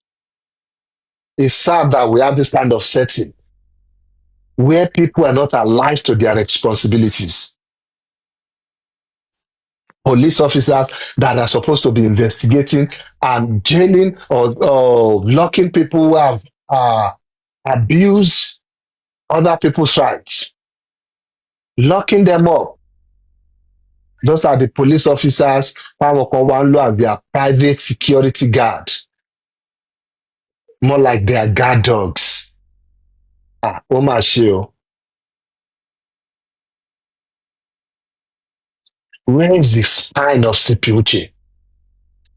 Speaker 2: It's sad that we have this kind of setting where people are not alive to their responsibilities. Police officers that are supposed to be investigating and jailing or locking people who have abused other people's rights, locking them up. Those are the police officers táwọn kan wá ń lò as their private security guard, more like their guard dogs. Ó mà ṣe o. Where is the spine of CP Uche?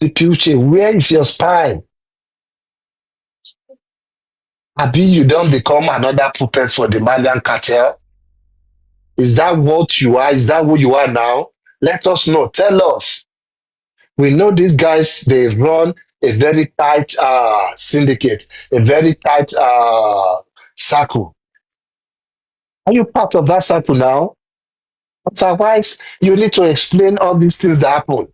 Speaker 2: CP Uche, where is your spine? Abi you don't become another puppet for the Malian cartel? Is that what you are? Is that who you are now? Let us know. Tell us. We know these guys, they run a very tight syndicate, a very tight circle. Are you part of that circle now? Otherwise, you need to explain all these things that happen.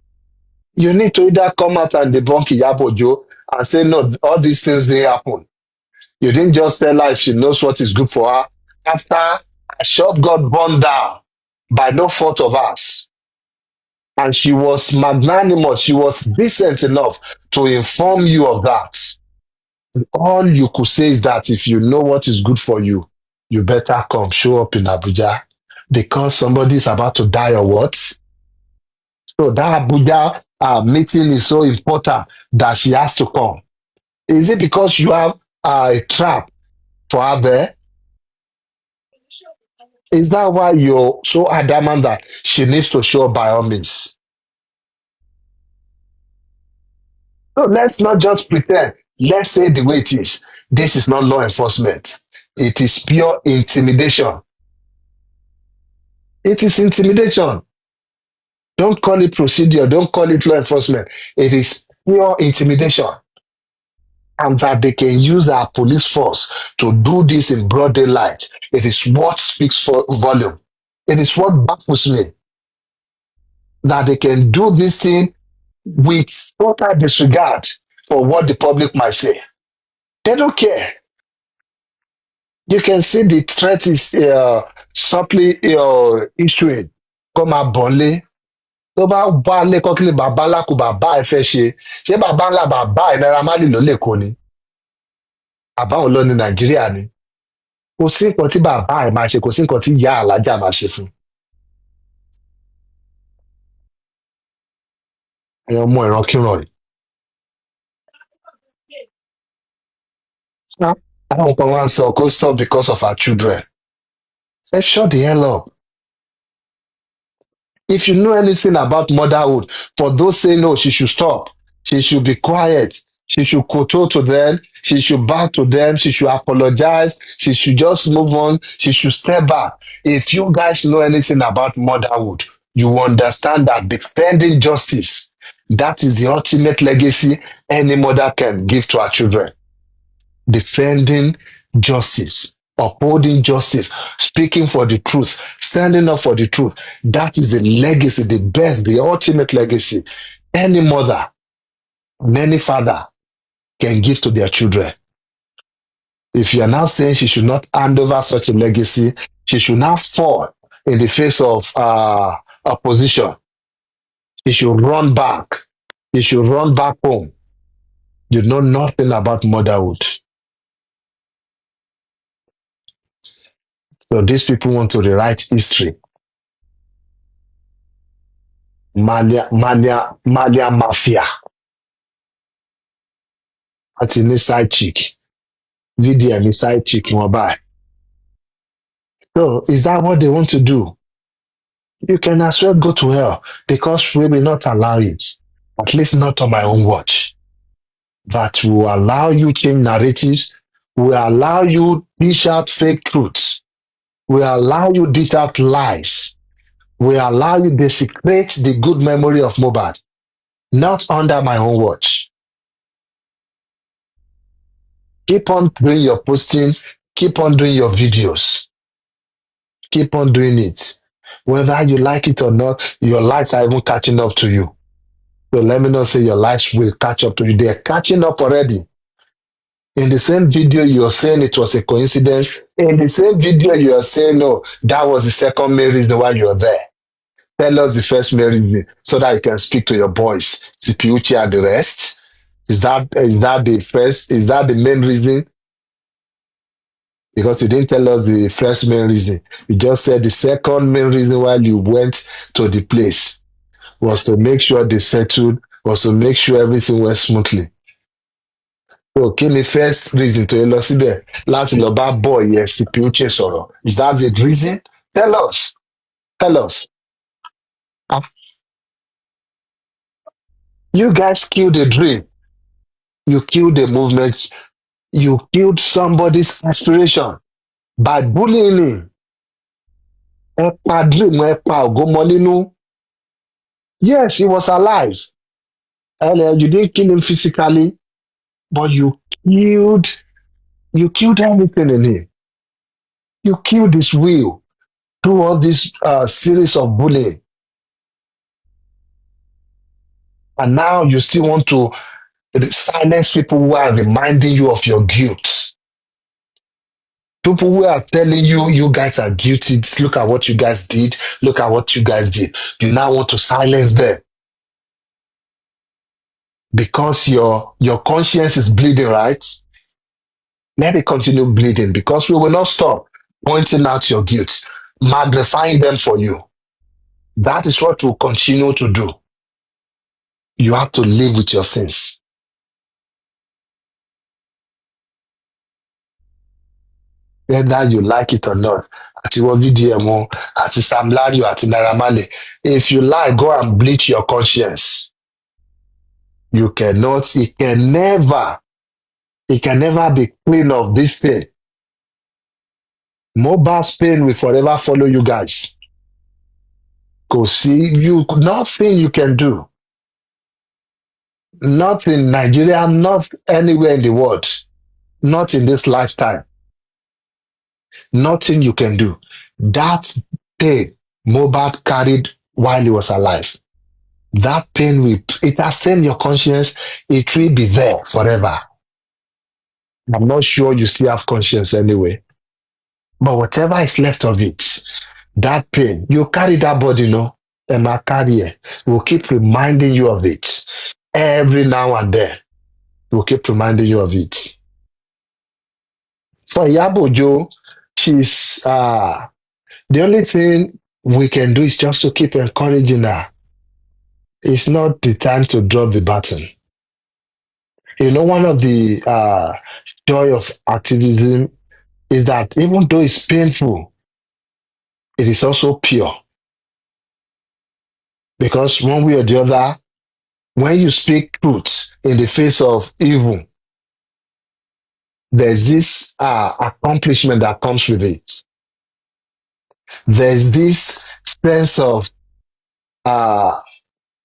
Speaker 2: You need to either come out and debunk Iyabo Ojo and say, no, all these things didn't happen. You didn't just tell her if she knows what is good for her. After a shop got burned down by no fault of ours. And she was magnanimous, she was decent enough to inform you of that. All you could say is that if you know what is good for you, you better come show up in Abuja because somebody is about to die or what? So that Abuja meeting is so important that she has to come. Is it because you have a trap for her there? Is that why you're so adamant that she needs to show up by all means? So let's not just pretend. Let's say the way it is. This is not law enforcement. It is pure intimidation. It is intimidation. Don't call it procedure. Don't call it law enforcement. It is pure intimidation. And that they can use our police force to do this in broad daylight. It is what speaks for volume. It is what baffles me. That they can do this thing with total disregard for what the public might say. They don't care. You can see the threat is subtly issuing. Come on, Bonley. Tó bá wà lẹ́kọ̀ọ́ kí ni bàbá ńlá kù bàbá ẹ̀ fẹ́ ṣe? Ṣé bàbá ńlá bàbá ẹ̀ Naira Marley ló lè kó ni? Bàbá òun ló ní Nàìjíríà ni. Kò sí nǹkan tí bàbá ẹ̀ máa ṣe, kò sí nǹkan tí ìyá alájà máa ṣe fún. Ẹ̀yin ọmọ ìrankíran yìí. Àwọn kan wá ń sọ kó stop because of our children. Let's shut the hell up. If you know anything about motherhood, for those saying, no, she should stop. She should be quiet. She should kowtow to them. She should bow to them. She should apologize. She should just move on. She should step back. If you guys know anything about motherhood, you understand that defending justice, that is the ultimate legacy any mother can give to her children. Defending justice, upholding justice, speaking for the truth, standing up for the truth. That is the legacy, the best, the ultimate legacy any mother and any father can give to their children. If you are now saying she should not hand over such a legacy, she should not fall in the face of opposition. She should run back. She should run back home. You know nothing about motherhood. So these people want to rewrite history. Malia mafia. That's in the side chick. Video and the side chick you buy. So is that what they want to do? You can as well go to hell because we will not allow it. At least not on my own watch. That will allow you change narratives, will allow you dish out fake truths, will allow you dish out lies, will allow you desecrate the good memory of Mohbad. Not under my own watch. Keep on doing your posting, keep on doing your videos. Keep on doing it. Whether you like it or not, your likes are even catching up to you. So let me not say your likes will catch up to you. They're catching up already. In the same video, you're saying it was a coincidence. In the same video, you're saying, no, that was the second main reason why you're there. Tell us the first main reason so that you can speak to your boys, Cipiucci and the rest. Is that the first? Is that the main reason? Because you didn't tell us the first main reason. You just said the second main reason why you went to the place was to make sure they settled, was to make sure everything went smoothly. So, kí ni first reason to lọ síbẹ̀ láti lọ bá boy yẹn Cipiucci sọ̀rọ̀? Is that the reason? Tell us. Tell us. You guys killed a dream. You killed a movement. You killed somebody's aspiration by bullying him. Ẹ pa dream, ẹ pa ògo mọ́ nínú. Yes, he was alive. And you didn't kill him physically, but you killed everything in him. You killed his will through all this series of bullying. And now you still want to silence people who are reminding you of your guilt. People who are telling you, you guys are guilty. Look at what you guys did. Look at what you guys did. You now want to silence them. Because your conscience is bleeding, right? Let it continue bleeding because we will not stop pointing out your guilt, magnifying them for you. That is what we'll continue to do. You have to live with your sins. Whether you like it or not, àti wọ́n VDM, àti Sam Larry, àti Naira Marley, if you lie, go and bleach your conscience. You cannot, it can never It can never be clean of this thing. Mohbad's pain will forever follow you guys. Go see you, nothing you can do. Not in Nigeria, not anywhere in the world. Not in this lifetime. Nothing you can do. That pain Mohbad carried while he was alive. That pain, it has stained your conscience. It will be there forever. I'm not sure you still have conscience anyway. But whatever is left of it, that pain, you carry that body, and my carrier will keep reminding you of it. Every now and then, will keep reminding you of it. For Iyabo Ojo, she's the only thing we can do is just to keep encouraging her. It's not the time to drop the baton. One of the joy of activism is that even though it's painful, it is also pure. Because one way or the other, when you speak truth in the face of evil, there's this accomplishment that comes with it. There's this sense of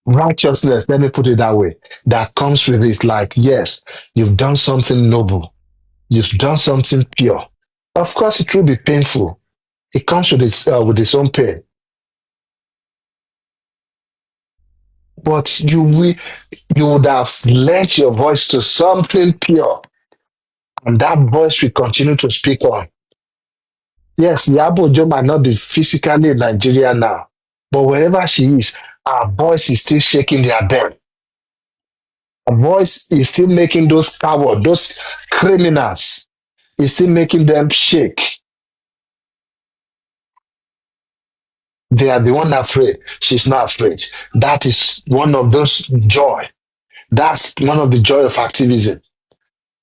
Speaker 2: righteousness, let me put it that way, that comes with it. Like, yes, you've done something noble. You've done something pure. Of course, it will be painful. It comes with its own pain. But you would have lent your voice to something pure. And that voice will continue to speak on. Yes, Iyabo Ojo might not be physically in Nigeria now. But wherever she is, her voice is still shaking their den. Her voice is still making those cowards, those criminals, is still making them shake. They are the one afraid. She's not afraid. That is one of those joy. That's one of the joy of activism.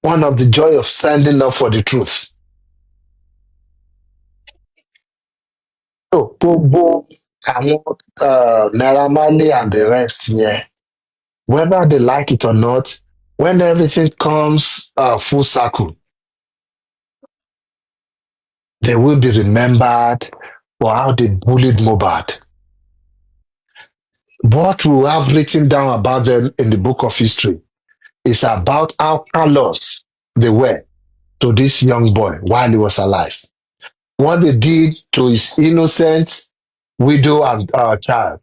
Speaker 2: One of the joy of standing up for the truth. So, Bobo, Naira Marley and the rest, yeah. Whether they like it or not, when everything comes full circle, they will be remembered for how they bullied Mohbad. What we have written down about them in the book of history is about how callous they were to this young boy while he was alive. What they did to his innocent widow and child.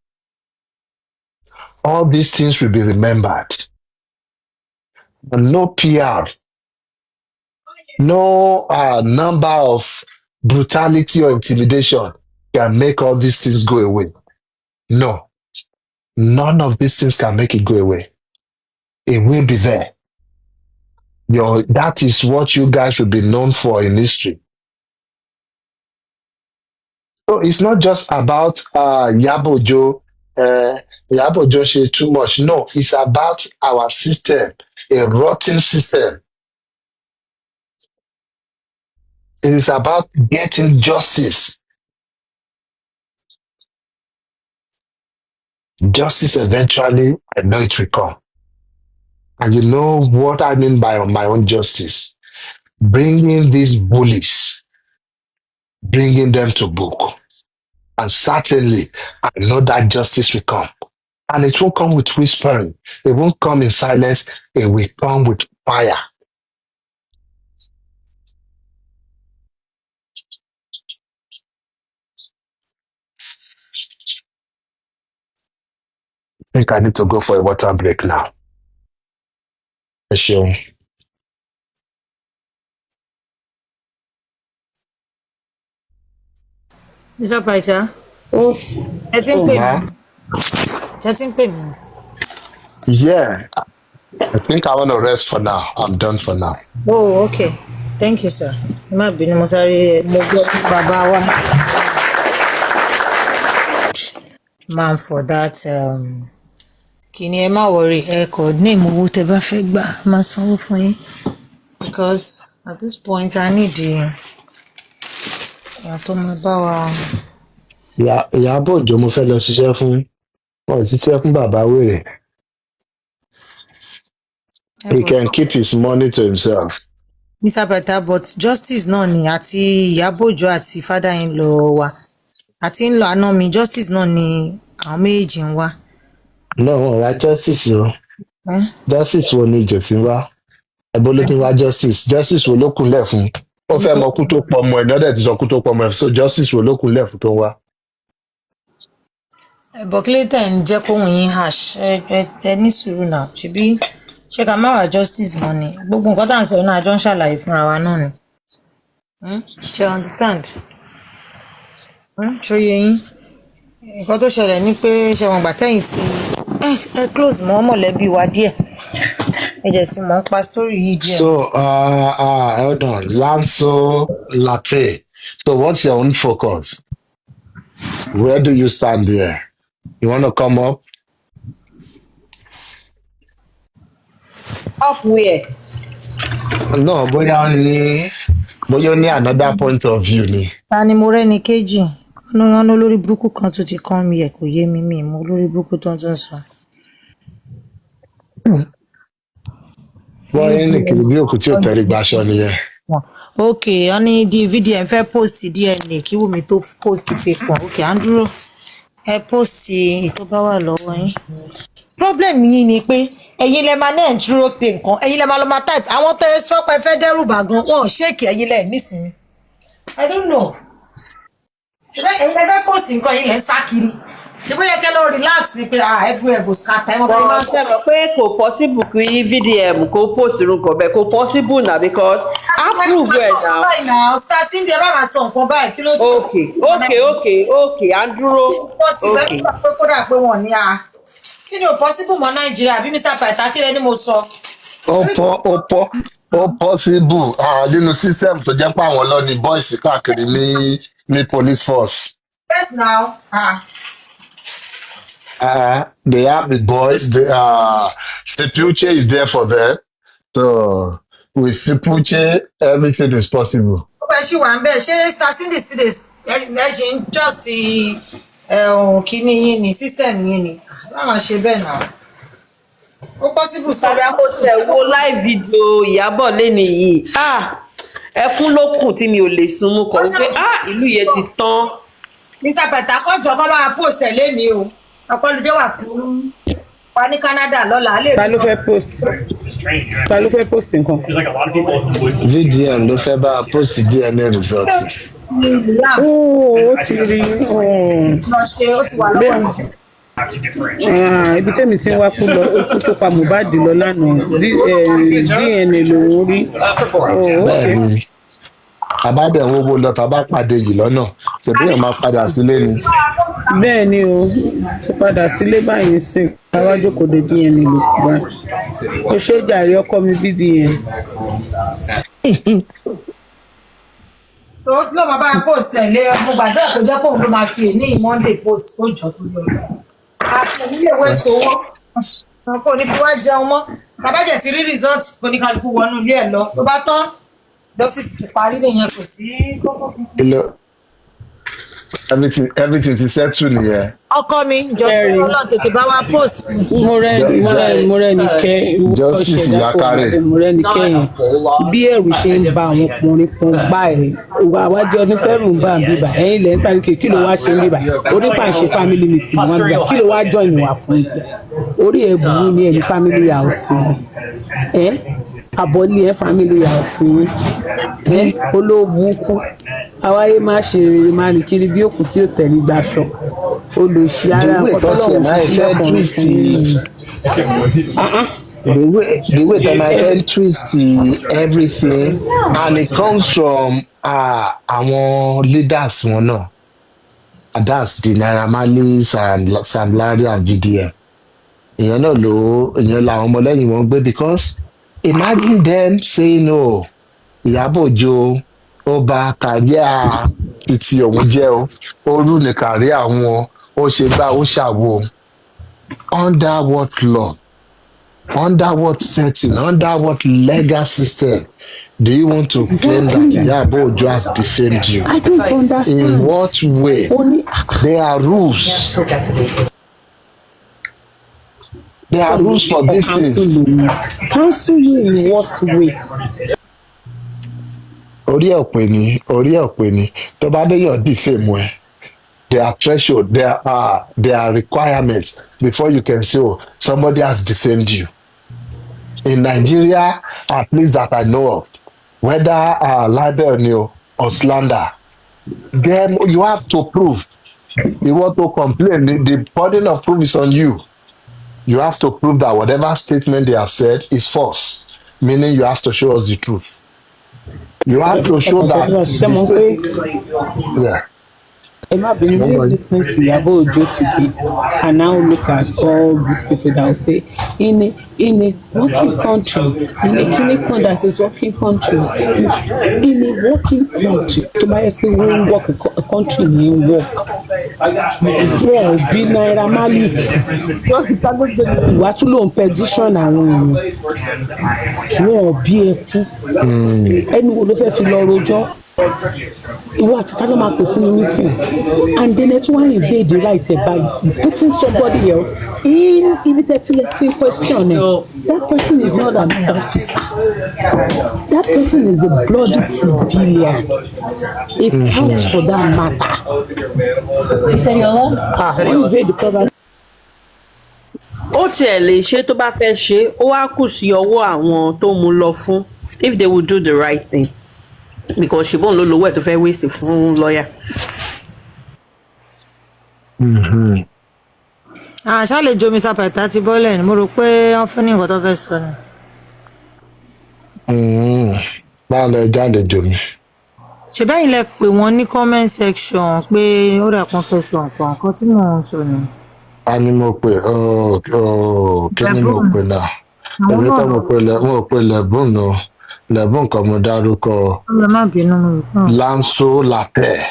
Speaker 2: All these things will be remembered. And no PR, no number of brutality or intimidation can make all these things go away. No, none of these things can make it go away. It will be there. That is what you guys will be known for in history. So it's not just about Iyabo Ojo, Iyabo Ojo say too much. No, it's about our system, a rotten system. It is about getting justice. Justice eventually, I know it will come. And you know what I mean by my own justice? Bringing these bullies, bringing them to book. And certainly, I know that justice will come. And it won't come with whispering. It won't come in silence. It will come with fire. I think I need to go for a water break now. Sure.
Speaker 6: Mr. Paita,
Speaker 5: Yes.
Speaker 6: ẹ ti ń pè mí. Ẹ ti ń pè mí.
Speaker 2: Yeah, I think I want to rest for now. I'm done for now.
Speaker 6: Oh, okay. Thank you, sir. Ẹ má bínú, mo sáré mo gbọ́ bàbá wa. Man, for that, kìíní ẹ má worry, ẹ kò ní ìmọ̀wó tẹ bá fẹ́ gbà, máa sanwó fún yín. Because at this point, I need the tó máa bá wa.
Speaker 2: Iyabo Ojo mo fẹ́ lọ ṣiṣẹ́ fún. Wọ́n ṣiṣẹ́ fún bàbá wèrè. He can keep his money to himself.
Speaker 6: Mr. Bata, but justice náà ni àti Iyabo Ojo àti father-in-law wa àti ń lọ àná mi justice náà ni àwọn méjèèjì ń wá.
Speaker 2: No, wọn wá justice o.
Speaker 6: Eh?
Speaker 2: Justice wo ni ìjòsìn wá? Ẹ̀bọ́n ló ti wá justice. Justice wo ló kúnlẹ̀ fún? Ó fẹ́ mọ kú tó pọ̀ ọmọ ẹ̀ ní ọ̀dẹ̀ ti sọ kú tó pọ̀ ọmọ ẹ̀. So justice wo ló kúnlẹ̀ fún tó ń wá?
Speaker 6: But Clayton ń jẹ́ kóhun yín hash ẹ ní sùúrù náà ṣebí ṣé ká má wá justice mọ́ ni gbogbo nǹkan tá à ń sọ náà àjọ ń ṣàlàyé fúnra wa náà ni. Ṣé o understand? Ṣó yé yín? Nǹkan tó ṣẹlẹ̀ ni pé ṣe wọn gbà tẹ́yìn tí ẹ close mọ́ mọ̀lẹ́bí wa díẹ̀ ẹ jẹ́ tí mò ń pa story yìí díẹ̀.
Speaker 2: So, hold on. Lanso Latte. So what's your own focus? Where do you stand there? You want to come up?
Speaker 4: Up where?
Speaker 2: No, bóyá ó ní another point of view ni.
Speaker 6: Ta ni mo rẹ́ni kejì? Wọ́n ní olórí burúkú kan tó ti kàn mí ẹ̀ kò yé mi mi mo olórí burúkú tó ń tún sọ.
Speaker 2: Wọ́n ní kiri bí òkú tí ò tẹ́rí gbaṣọ nìyẹn.
Speaker 6: Ok, wọ́n ní di VDM fẹ́ post DNA kí Wùmí tó post fake one. Ok, à ń dúró. Ẹ post ètò bá wà lọ́wọ́ yín. Problem yín ni pé ẹ̀yin lẹ máa náà dúró pé nǹkan ẹ̀yin lẹ máa lọ máa type àwọn tẹ́ ẹ sọ pé ẹ fẹ́ dẹ́rù bà gan wọn ò ṣèkì ẹ̀yin lẹ nísìnyí. I don't know. Ṣé ẹ̀yin lẹ fẹ́ post nǹkan yìí lẹ ń sá kiri? Ṣé bóyá kẹ́ lọ relax ni pé everywhere go scatter ẹ̀ wọ́n bá yín máa
Speaker 4: But ṣe mọ̀ pé kò possible kí VDM kó post irú nǹkan bẹ́ẹ̀ kò possible na because approve ẹ̀ now.
Speaker 6: Star Cindy ẹ bá máa sọ nǹkan báyìí kí ló dé?
Speaker 4: Okay, à ń dúró.
Speaker 6: Okay. Pé kódà pé wọ́n ní a. Kí ni ò possible mọ́ Nàìjíríà bí Mr. Pythagoras kí lẹ́ni mo sọ?
Speaker 2: Ó possible nínú system tó jẹ́ pé àwọn lọ ní boys káàkiri ní police force.
Speaker 6: Yes now.
Speaker 2: They have the boys. Sepulture is there for them. So with Sepulture, everything is possible.
Speaker 6: Ó bẹ̀ ṣì wà ń bẹ̀ ṣé Star Cindy sí ẹ ṣe ń just kíní yín ni system yín ni. Bá máa ṣe bẹ́ẹ̀ náà. Ó possible sọ bí a kò
Speaker 4: Ṣé wo live video Ìyábọ̀ lẹ́ni yìí? Ẹkún ló kù tí mi ò lè sun mú kọ̀ wípé ìlú yẹn ti tán.
Speaker 6: Mr. Pythagoras kọ́ bá post ẹ̀ lémi o. Ọpọlọdé wà fún wa ní Canada lọ́la.
Speaker 5: Ta ló fẹ́ post nǹkan?
Speaker 2: VDM ló fẹ́ bá post DNA result.
Speaker 5: Ó ti rí ibi tẹ́mi tí ń wá kú lọ ó kú tó pa Mohbad lọ lánàá DNA lòún rí.
Speaker 2: Bẹ́ẹ̀ni àbádẹ̀ ń wọ́wọ́ lọ tàbá pàdé yìí lọ́nà ṣèbí ẹ̀ máa padà sílé ni.
Speaker 5: Bẹ́ẹ̀ ni o ti padà sílé báyìí sí àwájú kò dé DNA lè sí bá ó ṣe jàre ọkọ mi VDM.
Speaker 6: Tó tí ló máa bá post tẹ̀lé ọmọ gbàdúrà tó jẹ́ kóun ló máa fi ní Monday post ó jọ tó lọ. Àti onílé waste owó kò ní fi wá jẹun mọ́. Bàbájẹ̀ ti rí result kò ní kálukú wọnú ilé ẹ̀ lọ. Tó bá tán justice ti parí nìyẹn kò sí kókó kankan.
Speaker 2: Everything ti settle nìyẹn.
Speaker 6: Ọkọ mi jọ Ọlọ́run tètè bá wa post.
Speaker 5: mo rẹ ní kẹ́
Speaker 2: Justice Iyakare.
Speaker 5: mo rẹ ní kẹ́yìn bí ẹ̀rù ṣe ń ba àwọn ọkùnrin kan báyìí àwájọ onífẹ̀rù ń bá ń bíbà ẹ̀yin lẹ́ ń sáré kí ló wá ṣe ń bíbà onípàṣẹ family meeting wọn bíbà kí ló wá jọ ìwà fún ibi orí ẹ̀ burú ní ẹni family house àbọ̀lé ẹ̀ family house olóòbùkún àwáyé má ṣe rere má rìn kiri bí òkú tí ó tẹ̀lé gbaṣọ olùṣí ara ọ̀tọ́lọ́run ṣiṣẹ́ kan fún mi.
Speaker 2: The way that my friend twist everything and it comes from àwọn leaders wọn náà, that's the Naira Marleys and Sam Larry and VDM. Ìyẹn náà ìyẹn làwọn ọmọlẹ́yìn wọn gbé because imagine them saying no Iyabo Ojo ó bà kàríà títí òun jẹ́ ó rú ní kàríà wọn ó ṣe gbá ó ṣàwo under what law, under what setting, under what legal system do you want to claim that Iyabo Ojo has defamed you?
Speaker 5: I don't understand.
Speaker 2: In what way? There are rules. There are rules for this thing.
Speaker 5: Cancel you in what way?
Speaker 2: orí ẹ̀ pé ni tó bá déyàn defame ẹ there are threshold there are requirements before you can say oh somebody has defamed you. In Nigeria, at least that I know of, whether libel ni o or slander, then you have to prove. You want to complain, the burden of proof is on you. You have to prove that whatever statement they have said is false, meaning you have to show us the truth. You have to show that. Yeah.
Speaker 5: Emma been really listening to Iyabo Ojo today, and now look at all these people that will say, in a working country, in a clinical that is working country, in a working country, to buy a thing won't work, a country won't work. Well, bí Naira Marley, ìwà tún ló ń petition àwọn èèyàn, wọn ò bí ẹkú, ẹnu wo ló fẹ́ fi lọ rojọ́? Ìwọ àti ta ló máa pè sínú meeting, and then ẹ tún wá invade the right by putting somebody else in immediately question ẹ. That person is not an officer. That person is a bloody civilian. A couch for that matter. Invade the property.
Speaker 4: Ó tiẹ̀ lè ṣe tó bá fẹ́ ṣe, ó wá kù sí ọwọ́ àwọn tó mú lọ fún if they would do the right thing. Because ṣùgbọ́n ló lówó ẹ̀ tó fẹ́ waste fún lọ́ọ̀yà.
Speaker 6: Ṣàlejò Mr. Pythagoras ti bọ́lẹ̀ ni mo rò pé wọ́n fẹ́ ní nǹkan tó fẹ́ sọ ni.
Speaker 2: Báwo lẹ jáde jò mí?
Speaker 6: Ṣèbẹ́yìn lẹ pè wọ́n ní comment section pé ó dà kan fẹ́ sọ nǹkan tí mò ń sọ ni.
Speaker 2: A ní mo pè kí ni mo pè náà? Èmi kọ́ mo pè lẹ́bùn náà. Lẹ́bùn kan mo dárúkọ Lanso Lapẹ.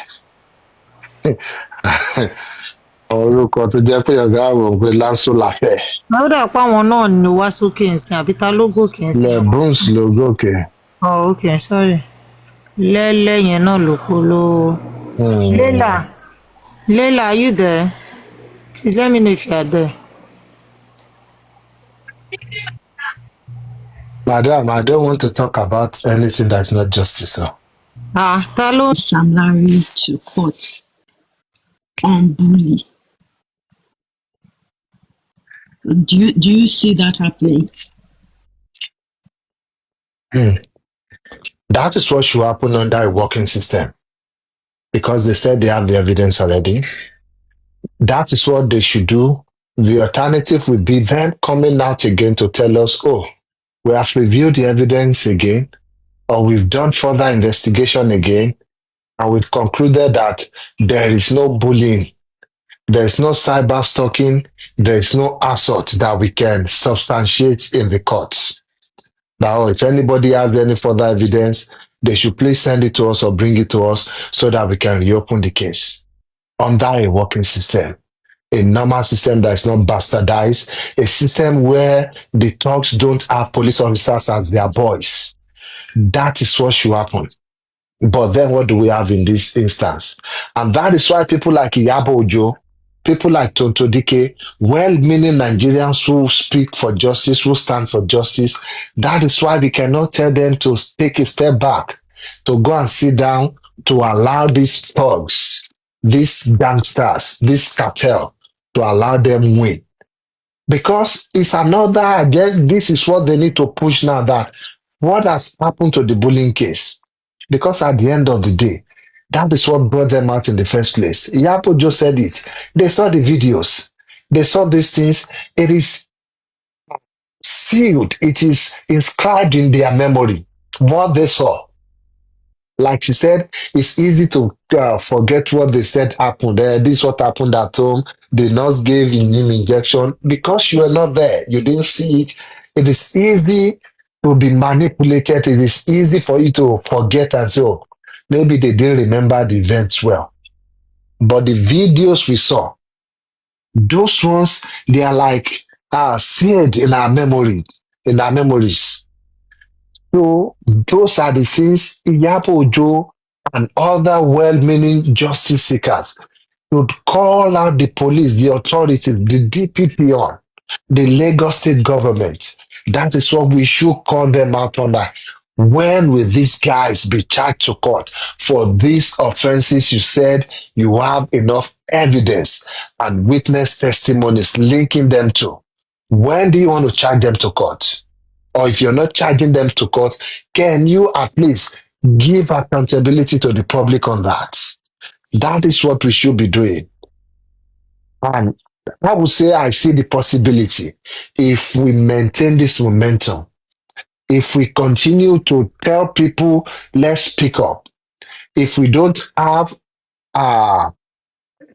Speaker 2: Orúkọ tó jẹ́ pé ọ̀gá àwọn pé Lanso Lapẹ.
Speaker 6: Ó dà pé àwọn náà ni wá sókè nsìn àbí ta ló gòkè nsìn.
Speaker 2: Lẹ́bùns ló gòkè.
Speaker 6: Oh, okay, sorry. Lẹ́lẹ́ yẹn náà ló kó ló. Leila, are you there? Please let me know if you are there.
Speaker 2: Madam, I don't want to talk about anything that's not justice. So.
Speaker 6: Ta ló.
Speaker 7: Sam Larry to court and bully. Do you see that happening?
Speaker 2: That is what should happen under a working system. Because they said they have the evidence already. That is what they should do. The alternative would be them coming out again to tell us, oh, we have reviewed the evidence again, or we've done further investigation again, and we've concluded that there is no bullying, there is no cyber stalking, there is no assault that we can substantiate in the courts. Now, if anybody has any further evidence, they should please send it to us or bring it to us so that we can reopen the case under a working system. A normal system that is not bastardized, a system where the thugs don't have police officers as their boys. That is what should happen. But then what do we have in this instance? And that is why people like Iyabo Ojo, people like Tonto Dike, well-meaning Nigerians who speak for justice, who stand for justice, that is why we cannot tell them to take a step back, to go and sit down, to allow these thugs, these gangsters, this cartel, to allow them win. Because it's another, again, this is what they need to push now, that what has happened to the bullying case? Because at the end of the day, that is what brought them out in the first place. Iyabo Ojo said it. They saw the videos. They saw these things. It is sealed. It is inscribed in their memory, what they saw. Like she said, it's easy to forget what they said happened. This is what happened at home. The nurse gave him injection. Because you were not there, you didn't see it. It is easy to be manipulated. It is easy for you to forget and say, oh, maybe they didn't remember the events well. But the videos we saw, those ones, they are like seared in our memory, in our memories. So those are the things Iyabo Ojo and other well-meaning justice seekers should call out the police, the authorities, the DPP on, the Lagos state government. That is what we should call them out on. That. When will these guys be charged to court for these offenses you said you have enough evidence and witness testimonies linking them to? When do you want to charge them to court? Or if you're not charging them to court, can you at least give accountability to the public on that? That is what we should be doing. And I would say I see the possibility if we maintain this momentum, if we continue to tell people, let's speak up, if we don't have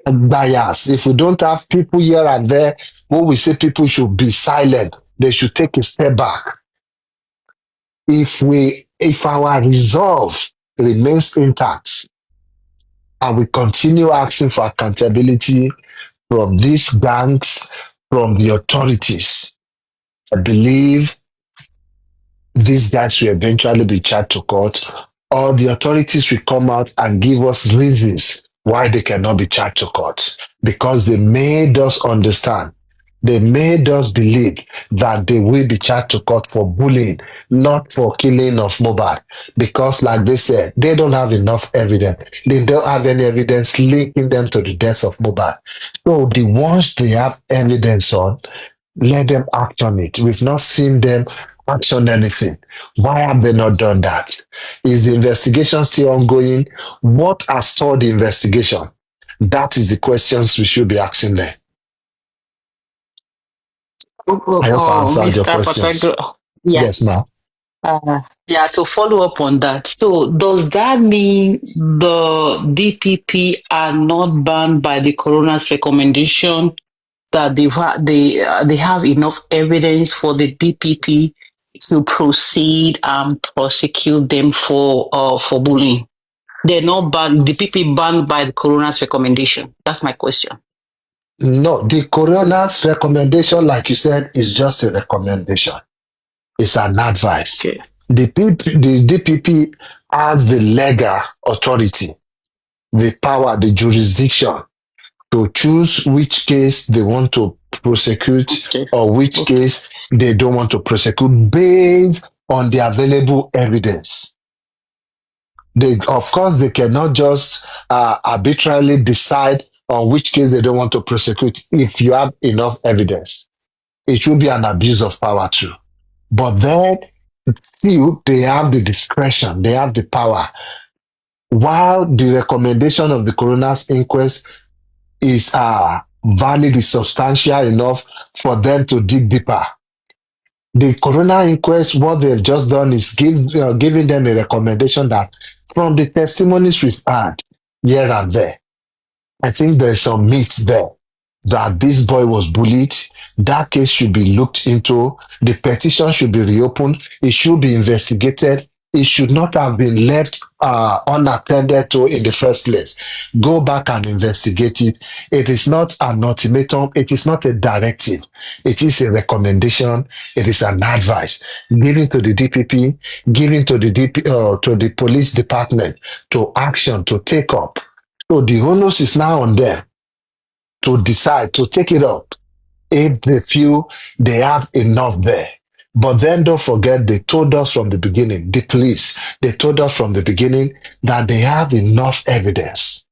Speaker 2: bias, if we don't have people here and there who we say people should be silent, they should take a step back. If our resolve remains intact and we continue asking for accountability from these gangs, from the authorities, I believe these guys will eventually be charged to court, or the authorities will come out and give us reasons why they cannot be charged to court, because they made us understand. They made us believe that they will be charged to court for bullying, not for killing of Mohbad. Because, like they said, they don't have enough evidence. They don't have any evidence linking them to the deaths of Mohbad. So the ones they have evidence on, let them act on it. We've not seen them act on anything. Why have they not done that? Is the investigation still ongoing? What has stalled the investigation? That is the questions we should be asking them. I hope I answered your
Speaker 7: Mr.
Speaker 2: questions.
Speaker 7: Pythagoras. Yeah.
Speaker 2: Yes, ma'am.
Speaker 7: Yeah, to follow up on that. So does that mean the DPP are not bound by the coroner's recommendation that they have enough evidence for the DPP to proceed and prosecute them for bullying? They're not banned, the DPP banned by the coroner's recommendation. That's my question.
Speaker 2: No, the coroner's recommendation, like you said, is just a recommendation. It's an advice.
Speaker 7: Okay.
Speaker 2: The DPP has the legal authority, the power, the jurisdiction to choose which case they want to prosecute
Speaker 7: Okay.
Speaker 2: or which case they don't want to prosecute based on the available evidence. Of course, they cannot just arbitrarily decide on which case they don't want to prosecute if you have enough evidence. It should be an abuse of power too. But then, still, they have the discretion, they have the power. While the recommendation of the coroner's inquest is valid, is substantial enough for them to dig deeper, the coroner inquest, what they've just done is giving them a recommendation that from the testimonies we've had here and there, I think there's some myths there that this boy was bullied. That case should be looked into. The petition should be reopened. It should be investigated. It should not have been left unattended to in the first place. Go back and investigate it. It is not an ultimatum. It is not a directive. It is a recommendation. It is an advice given to the DPP, given to the police department to action, to take up. So the onus is now on them to decide to take it up if they feel they have enough there. But then don't forget, they told us from the beginning, the police, they told us from the beginning that they have enough evidence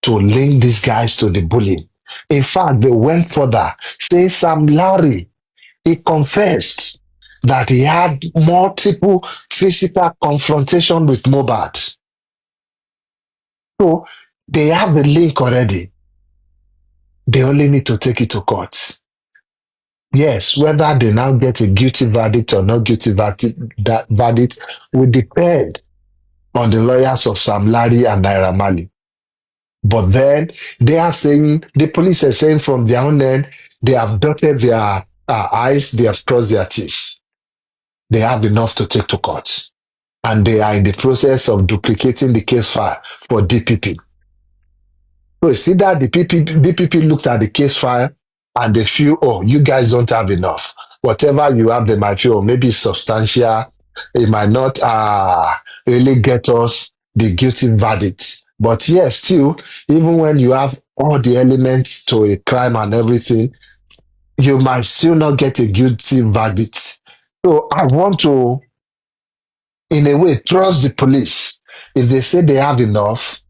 Speaker 2: to link these guys to the bullying. In fact, they went further, saying Sam Larry, he confessed that he had multiple physical confrontation with Mohbad. So they have the link already. They only need to take it to court. Yes, whether they now get a guilty verdict or not guilty verdict, that verdict will depend on the lawyers of Sam Larry and Naira Marley. But then they are saying, the police are saying from their own end, they have dotted their I's, they have crossed their T's. They have enough to take to court. And they are in the process of duplicating the case file for DPP. So you see that the DPP looked at the case file and they feel, oh, you guys don't have enough. Whatever you have, they might feel, maybe it's substantial. It might not really get us the guilty verdict. But yes, still, even when you have all the elements to a crime and everything, you might still not get a guilty verdict. So I want to in a way, trust the police. If they say they have enough,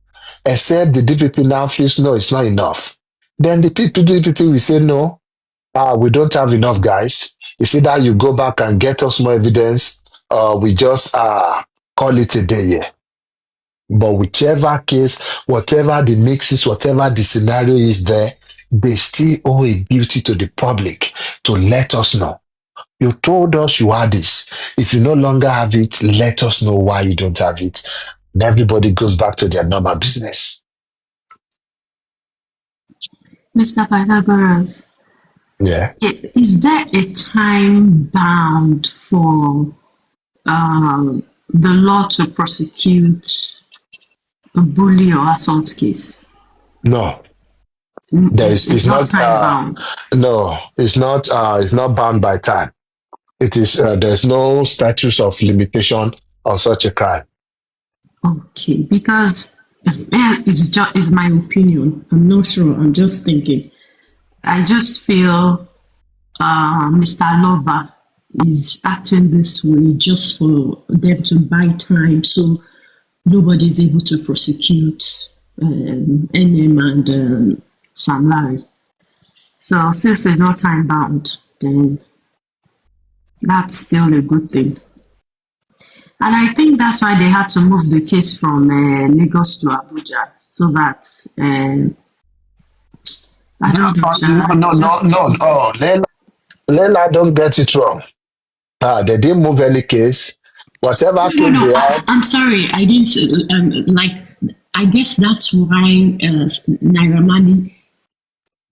Speaker 2: except the DPP now feels no, it's not enough, then the DPP will say no, we don't have enough guys. It's either you go back and get us more evidence, or we just call it a day here. But whichever case, whatever the mix is, whatever the scenario is there, they still owe a duty to the public to let us know. You told us you had this. If you no longer have it, let us know why you don't have it. And everybody goes back to their normal business.
Speaker 8: Mr. Pythagoras,
Speaker 2: Yeah.
Speaker 8: is there a time bound for the law to prosecute a bully or assault case?
Speaker 2: No. There is
Speaker 8: It's not time bound.
Speaker 2: no, it's not bound by time. It is there's no statute of limitation on such a crime.
Speaker 8: Okay, because it's my opinion. I'm not sure. I'm just thinking. I just feel Mr. Lover is acting this way just for them to buy time, so nobody is able to prosecute NM and Sam Larry. So since it's not time bound, then that's still a good thing. And I think that's why they had to move the case from Lagos to Abuja, so that I don't know.
Speaker 2: No. Lela, don't get it wrong. They didn't move any case. Whatever case
Speaker 8: No,
Speaker 2: they had.
Speaker 8: I'm sorry. I didn't like. I guess that's why Naira Marley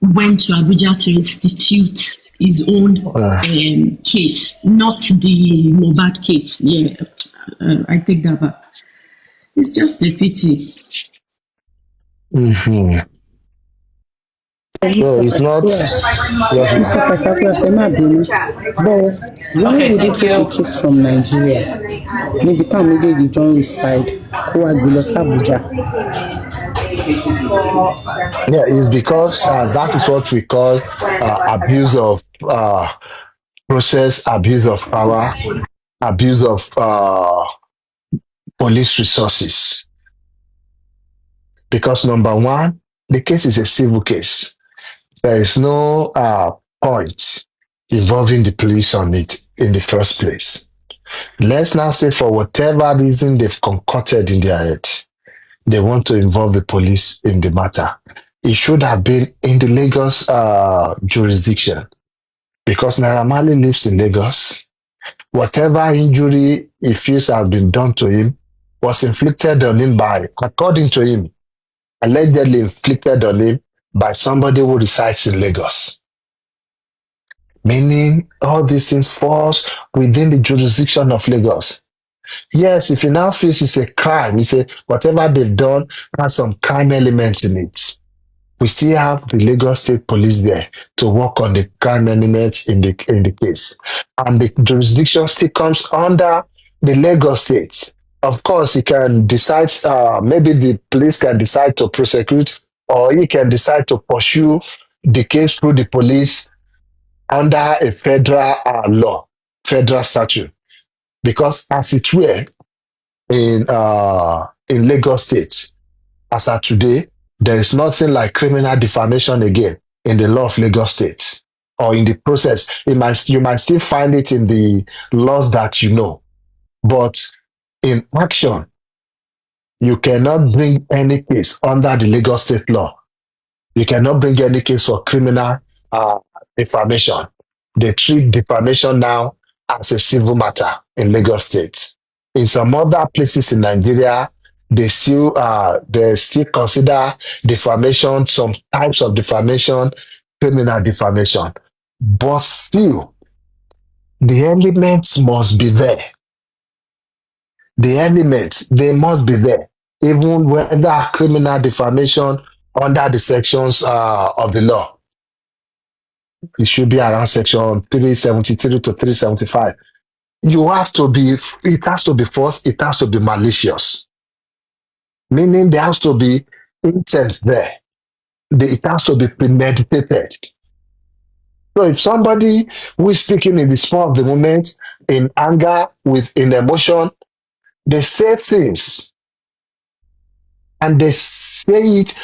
Speaker 8: went to Abuja to institute his own case, not the Mohbad case. Yeah, I take that back. It's just a pity.
Speaker 2: Mm-hmm. No, it's not.
Speaker 5: Mr. Pythagoras, ẹ má bínú. But why would you take a case from Nigeria? Níbi táwọn méjèèjì jọ ń reside, kó wá gbé lọ sí Abuja.
Speaker 2: Yeah, it's because that is what we call abuse of process, abuse of power, abuse of police resources. Because number one, the case is a civil case. There is no point involving the police on it in the first place. Let's now say for whatever reason they've concocted in their head, they want to involve the police in the matter. It should have been in the Lagos jurisdiction, because Naira Marley lives in Lagos. Whatever injury he feels has been done to him was inflicted on him by, according to him, allegedly inflicted on him by somebody who resides in Lagos. Meaning all these things falls within the jurisdiction of Lagos. Yes, if he now feels it's a crime, he say whatever they've done has some crime element in it. We still have the Lagos State Police there to work on the crime elements in the case. And the jurisdiction still comes under the Lagos State. Of course, he can decide, maybe the police can decide to prosecute, or he can decide to pursue the case through the police under a federal law, federal statute. Because as it were, in Lagos State, as of today, there is nothing like criminal defamation again in the law of Lagos State, or in the process. You might still find it in the laws that you know, but in action, you cannot bring any case under the Lagos State law. You cannot bring any case for criminal defamation. They treat defamation now as a civil matter in Lagos State. In some other places in Nigeria, they still consider defamation, some types of defamation, criminal defamation. But still, the elements must be there. The elements, they must be there, even whether criminal defamation under the sections of the law. It should be around section 373 to 375. It has to be false, it has to be malicious. Meaning there has to be intent there. It has to be premeditated. So if somebody who is speaking in the spur of the moment, in anger, in emotion, They say things and they say it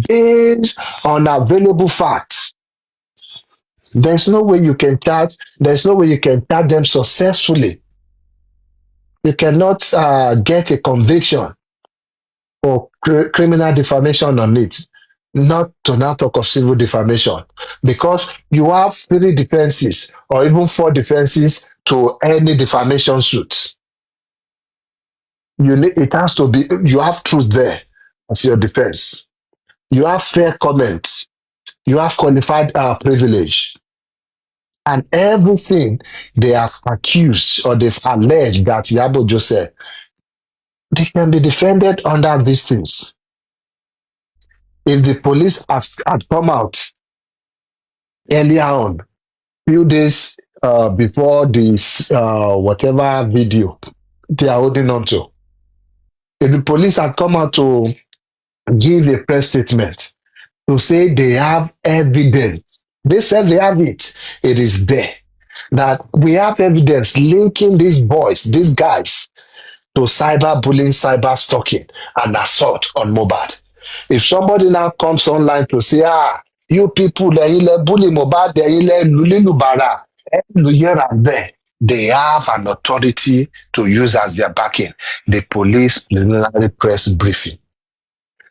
Speaker 2: based on available facts. There's no way you can charge them successfully. You cannot get a conviction or criminal defamation on it, not to now talk of civil defamation, because you have 3 defenses or even 4 defenses to any defamation suit. It has to be, you have truth there as your defense. You have fair comment. You have qualified privilege. And everything they have accused or they've alleged that Iyabo Ojo said, they can be defended under these things. If the police had come out earlier on, few days before this whatever video they are holding on to, if the police had come out to give a press statement to say they have evidence, they said they have it, it is there, that we have evidence linking these boys, these guys, to cyberbullying, cyber stalking, and assault on Mohbad. If somebody now comes online to say, you people, bully Mohbad, here and there, they have an authority to use as their backing. The police preliminary press briefing.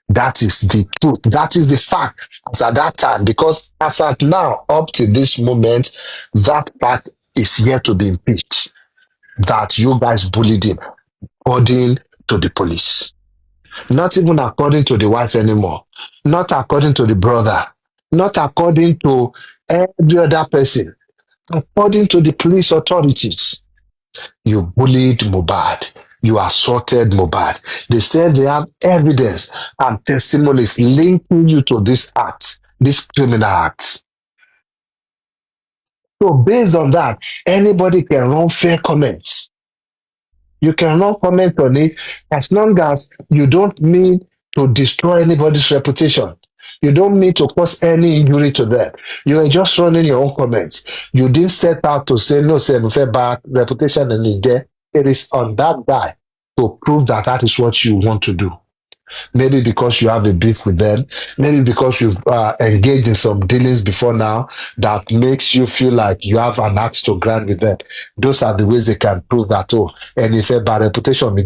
Speaker 2: That is the truth. That is the fact as at that time. Because as at now, up to this moment, that fact is yet to be impeached. That you guys bullied him, according to the police. Not even according to the wife anymore. Not according to the brother. Not according to every other person. According to the police authorities. You bullied Mohbad. You assaulted Mohbad. They said they have evidence and testimonies linking you to this act, this criminal act. So based on that, anybody can run fair comments. You can run comment on it as long as you don't mean to destroy anybody's reputation. You don't mean to cause any injury to them. You are just running your own comments. You didn't set out to say, no, say, bad reputation and is there. It is on that guy to prove that that is what you want to do. Maybe because you have a beef with them. Maybe because you've engaged in some dealings before now that makes you feel like you have an axe to grind with them. Those are the ways they can prove that, and if a bad reputation,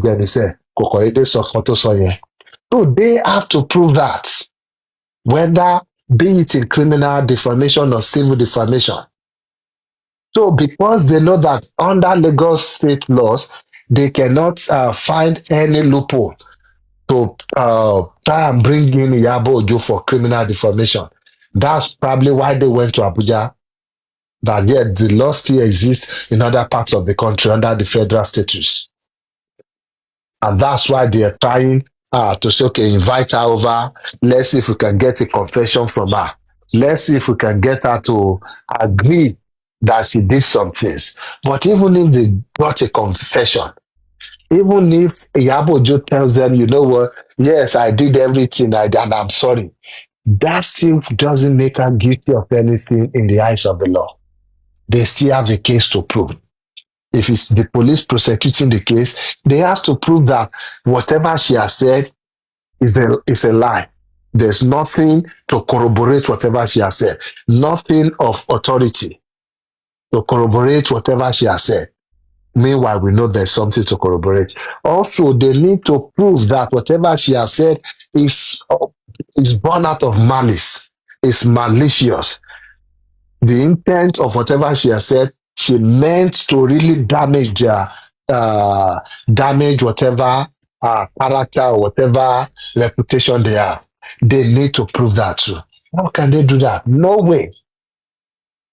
Speaker 2: so they have to prove that, whether be it in criminal defamation or civil defamation. So because they know that under Lagos state laws, they cannot find any loophole to try and bring in Iyabo Ojo for criminal defamation. That's probably why they went to Abuja. That yet the law still exists in other parts of the country under the federal status. And that's why they are trying to say, okay, invite her over. Let's see if we can get a confession from her. Let's see if we can get her to agree that she did some things. But even if they got a confession, even if Iyabo Ojo tells them, you know what, yes, I did everything and I'm sorry, that still doesn't make her guilty of anything in the eyes of the law. They still have a case to prove. If it's the police prosecuting the case, they have to prove that whatever she has said is a lie. There's nothing to corroborate whatever she has said. Nothing of authority to corroborate whatever she has said. Meanwhile, we know there's something to corroborate. Also, they need to prove that whatever she has said is born out of malice, is malicious. The intent of whatever she has said, she meant to really damage whatever character or whatever reputation they have. They need to prove that too. How can they do that? No way.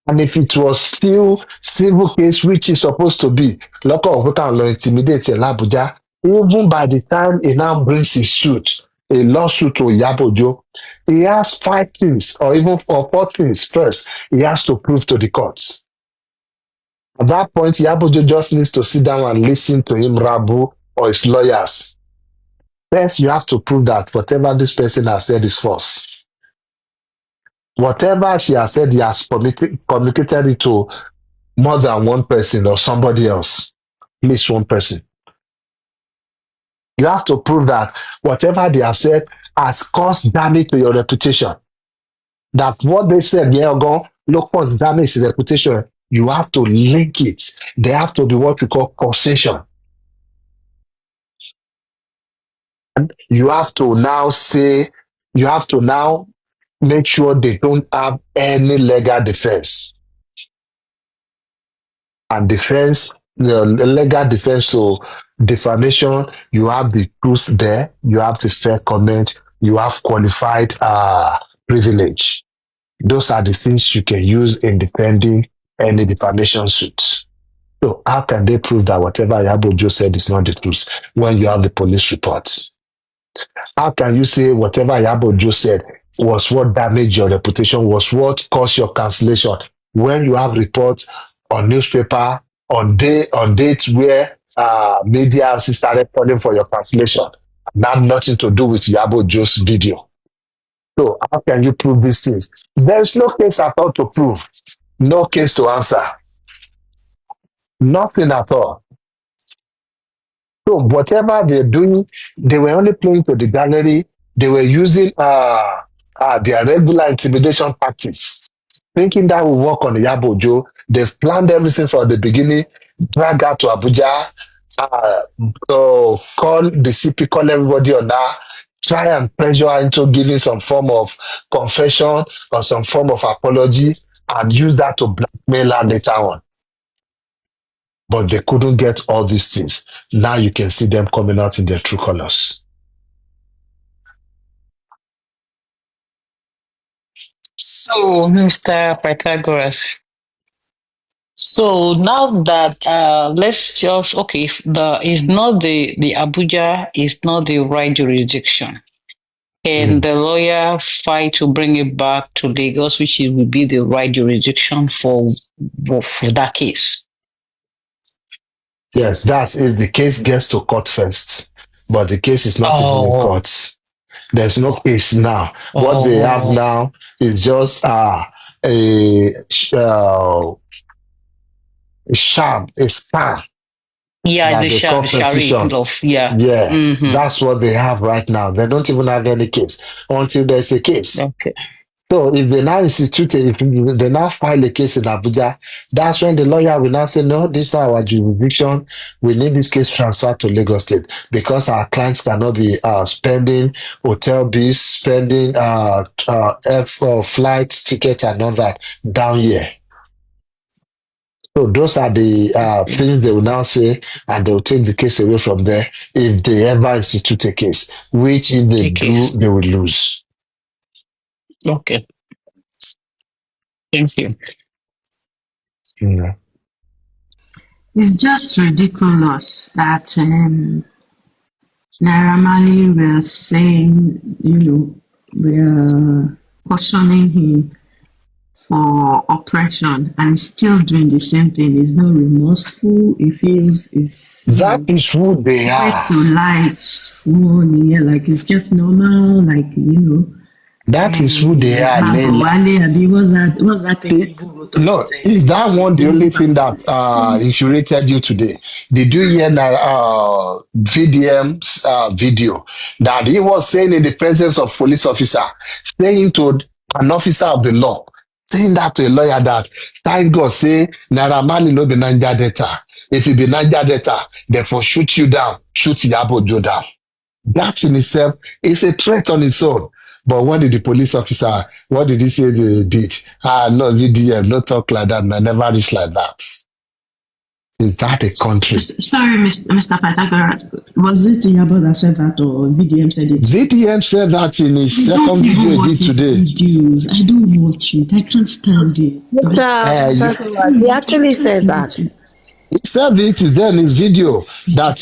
Speaker 2: And if it was still civil case, which is supposed to be, local of can intimidate Abuja, even by the time he now brings his suit, a lawsuit to Iyabo Ojo, he has 5 things or even 4 things first he has to prove to the courts. At that point, Iyabo Ojo just needs to sit down and listen to him rabble or his lawyers. First, you have to prove that whatever this person has said is false. Whatever she has said, he has communicated it to more than one person or somebody else, at least one person. You have to prove that whatever they have said has caused damage to your reputation. That what they said, yeah, go, no cause damage to reputation. You have to link it. They have to be what we call causation. And you have to now say, you have to now make sure they don't have any legal defense. And defense, the legal defense, so defamation, you have the truth there, you have the fair comment, you have qualified privilege. Those are the things you can use in defending any defamation suit. So how can they prove that whatever Iyabo Ojo said is not the truth when you have the police reports? How can you say whatever Iyabo Ojo said was what damaged your reputation, was what caused your cancellation, when you have reports on newspaper, on dates where media started calling for your cancellation? That had nothing to do with Iyabo Ojo's video. So how can you prove these things? There is no case at all to prove, no case to answer, nothing at all. So whatever they're doing, they were only playing to the gallery. They were using their regular intimidation tactics, thinking that will work on Iyabo Ojo. They've planned everything from the beginning, drag her to Abuja, call the CP, call everybody on her, try and pressure her into giving some form of confession or some form of apology, and use that to blackmail her later on. But they couldn't get all these things. Now you can see them coming out in their true colors.
Speaker 7: So, Mr. Pythagoras, so now that let's just if the Abuja is not the right jurisdiction, and the lawyer fight to bring it back to Lagos, which will be the right jurisdiction for that case.
Speaker 2: Yes, that's if the case gets to court first. But the case is not even in court. There's no case now. What they have now is just a sham, a scam.
Speaker 7: Yeah,
Speaker 2: That
Speaker 7: the
Speaker 2: they call petition. That's what they have right now. They don't even have any case until there's a case.
Speaker 7: Okay.
Speaker 2: So if they now institute, if they now file a case in Abuja, that's when the lawyer will now say, no, this is not our jurisdiction. We need this case transferred to Lagos State because our clients cannot be spending hotel bills, spending flight tickets and all that down here. So those are the things they will now say, and they will take the case away from there if they ever institute a case, which if they do, they will lose.
Speaker 7: Okay. Thank you.
Speaker 2: Yeah.
Speaker 8: It's just ridiculous that Naira Marley were saying, we're cautioning him for oppression and still doing the same thing. He's not remorseful. He feels
Speaker 2: that is who they are.
Speaker 8: To life. Like it's just normal, like
Speaker 2: that is who they are.
Speaker 8: What's that thing?
Speaker 2: No, is that one the only thing that infuriated you today? Did you hear VDM's video that he was saying in the presence of police officer, saying to an officer of the law, saying that to a lawyer that thank God say Naira Marley no be Niger Delta. If it be Niger Delta, therefore shoot you down, shoot Iyabo Ojo down. That in itself is a threat on its own. But what did the police officer, what did he say they did? No VDM, no talk like that, and I never reach like that. Is that a country?
Speaker 8: Sorry, Mr. Pythagoras. Was it Iyabo that said that or VDM said it?
Speaker 2: VDM said that in his second video he did today.
Speaker 8: Videos. I don't watch it. I can't stand it.
Speaker 4: He actually said that.
Speaker 2: He said it is there in his video that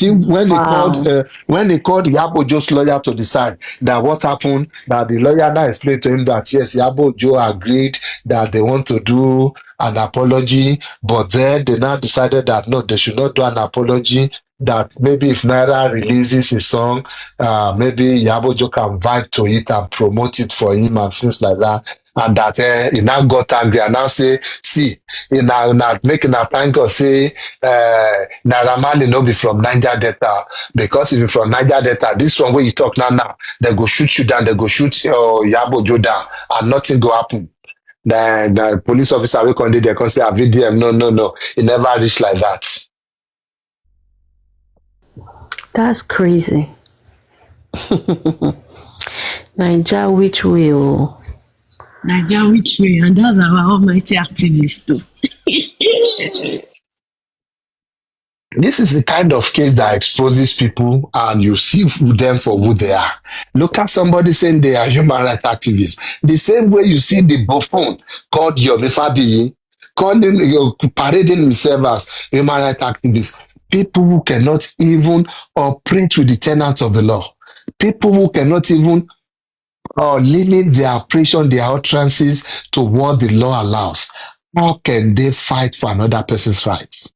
Speaker 2: when he called Iyabo Ojo's lawyer to decide that what happened, that the lawyer now explained to him that yes, Iyabo Ojo agreed that they want to do an apology, but then they now decided that no, they should not do an apology. That maybe if Naira releases his song, maybe Iyabo Ojo can vibe to it and promote it for him and things like that. and that he now got angry and now say, see, he now making a thank God say Naira Marley no be from Niger Delta, because if you from Niger Delta, this one where you talk now, they go shoot you down, they go shoot your Iyabo Ojo down, and nothing go happen. The police officer will come there, come say, VDM, no, it never reached like that.
Speaker 4: That's crazy. Naija, which way? Oh,
Speaker 8: Naija, which way? And that's our almighty activist too.
Speaker 2: This is the kind of case that exposes people and you see them for who they are. Look at somebody saying they are human rights activists. The same way you see the buffoon called Yomi Fabiyi, calling parading himself as human rights activists. People who cannot even operate with the tenets of the law. People who cannot even limit their operation, their utterances to what the law allows. How can they fight for another person's rights?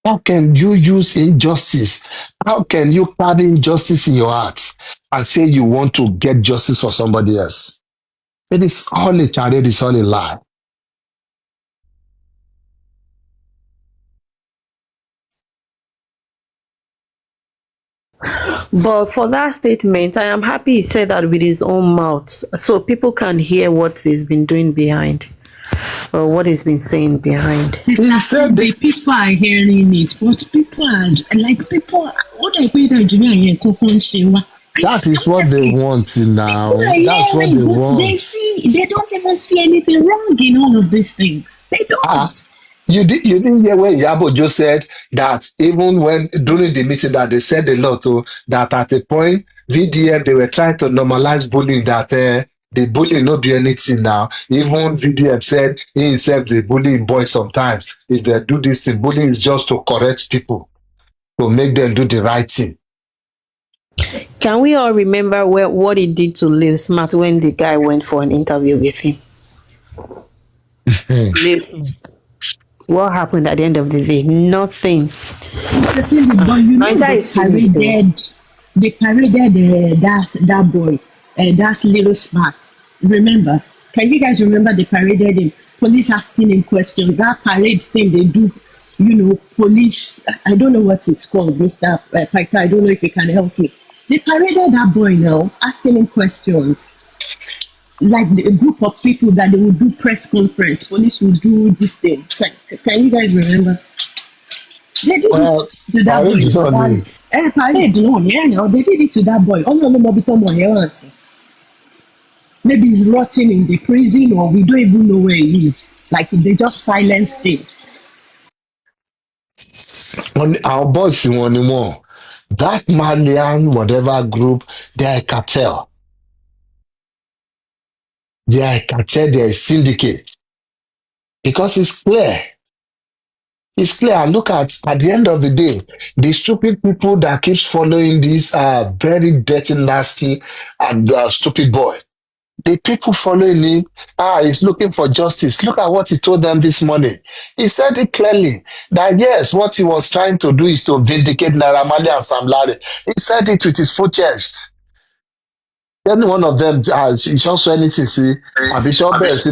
Speaker 2: How can you use injustice? How can you carry injustice in your heart and say you want to get justice for somebody else? It is all a charade, it's all a lie.
Speaker 4: but for that statement, I am happy he said that with his own mouth, so people can hear what he's been doing behind, or what he's been saying behind.
Speaker 2: He said
Speaker 8: The people are hearing it, but people are what I pay Nigeria here,
Speaker 2: that is what they want now. That's what they want.
Speaker 8: They don't even see anything wrong in all of these things. They don't.
Speaker 2: You didn't hear when Iyabo Ojo said that even when during the meeting that they said a lot that at a point VDM they were trying to normalize bullying, that the bullying not be anything now. Even VDM said he himself the bullying boys sometimes. If they do this thing, bullying is just to correct people, to make them do the right thing.
Speaker 4: Can we all remember what he did to Lil Smart when the guy went for an interview with him? What happened at the end of the day? Nothing.
Speaker 8: But you know, they paraded that boy, that's Little Smart. Remember? Can you guys remember they paraded him? Police asking him questions. That parade thing they do, police. I don't know what it's called, Mr. Pythagoras. I don't know if you can help me. They paraded that boy now, asking him questions. Like a group of people that they would do press conference, police would do this thing. Can you guys remember? They did it to that boy. Parade alone, they did it to that boy. Maybe he's rotting in the prison, or we don't even know where he is. Like they just silenced him.
Speaker 2: Our boys anymore. That Malian whatever group, they are a cartel. They are a cartel, they are a syndicate. Because it's clear. It's clear. And look at the end of the day, the stupid people that keeps following this very dirty, nasty, and stupid boy. The people following him, he's looking for justice. Look at what he told them this morning. He said it clearly that yes, what he was trying to do is to vindicate Naira Marley and Sam Larry. He said it with his full chest. Any one of them, it's also anything, see, Bishop Bell, see,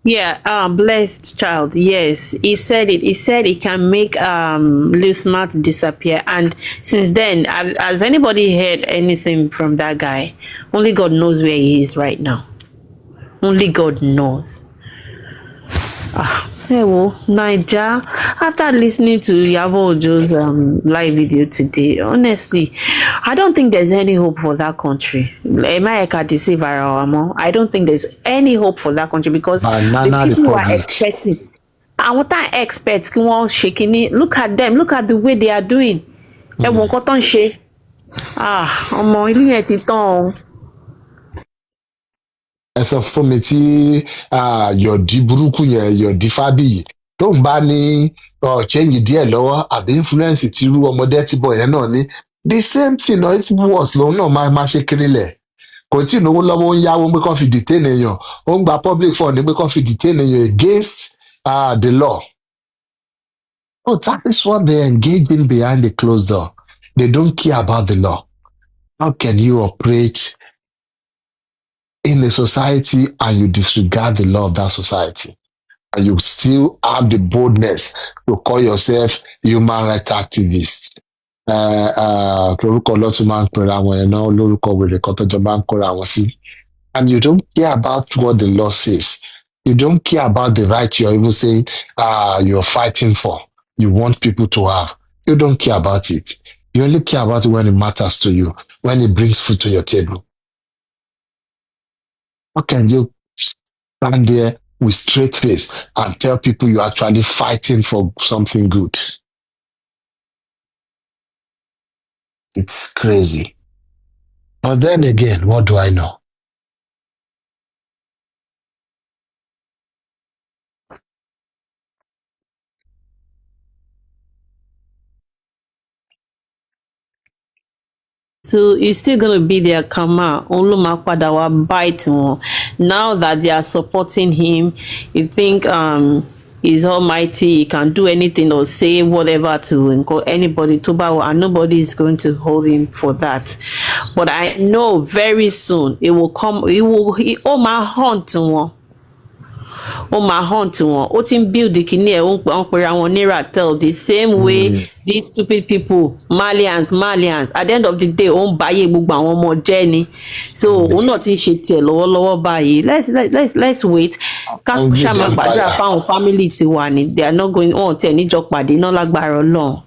Speaker 4: Yeah, blessed child. Yes, he said it. He said he can make Lil Smart disappear. And since then, has anybody heard anything from that guy? Only God knows where he is right now. Only God knows. Hey, well, Naija, after listening to Iyabo Ojo's live video today, honestly, I don't think there's any hope for that country. I don't think there's any hope for that country, because
Speaker 2: Banana
Speaker 4: the people
Speaker 2: Republic.
Speaker 4: are expecting. And what I expect, look at them, look at the way they are doing.
Speaker 2: ẹ sọ fún mi tí yọ̀dí burúkú yẹn yọ̀dí fábíyì tó ń bá ní change díẹ̀ lọ́wọ́ àbí influence tí irú ọmọdé tí bọ̀ yẹn náà ní the same thing or if worse lòun náà máa ṣe kiri lẹ̀ kò tí ì náwó lọ́wọ́ ó ń yáwó pé kán fi detain èèyàn ó ń gba public fund pé kán fi detain èèyàn against the law. Oh, that is what they engage in behind the closed door. They don't care about the law. How can you operate in a society and you disregard the law of that society, and you still have the boldness to call yourself human rights activist. Lórúkọ lọ́tún máa ń pera àwọn yẹn náà lórúkọ wèrè kan tọ́jọ́ máa ń kóra wọn sí. And you don't care about what the law says. You don't care about the right you're even saying you're fighting for. You want people to have. You don't care about it. You only care about it when it matters to you, when it brings food to your table. How can you stand there with straight face and tell people you're actually fighting for something good? It's crazy. But then again, what do I know?
Speaker 4: So it's still going to be their karma. Olumakpadawa bite one. Now that they are supporting him, you think he's almighty, he can do anything or say whatever to anybody to bow, and nobody is going to hold him for that. But I know very soon it will come. My hunt one. My hunt one. Ó ti ń build kini ẹ̀ ó ń pera wọn ní Ratel the same way these stupid people Malians at the end of the day ó ń báyé gbogbo àwọn ọmọ jẹ́ ni. So òun náà ti ń ṣe tiẹ̀ lọ́wọ́lọ́wọ́ báyìí. Let's wait. Ká ṣàmà gbàdúrà fáwọn family ti wà ní. They are not going on tiẹ̀ níjọ pàdé náà lágbára Ọlọ́run.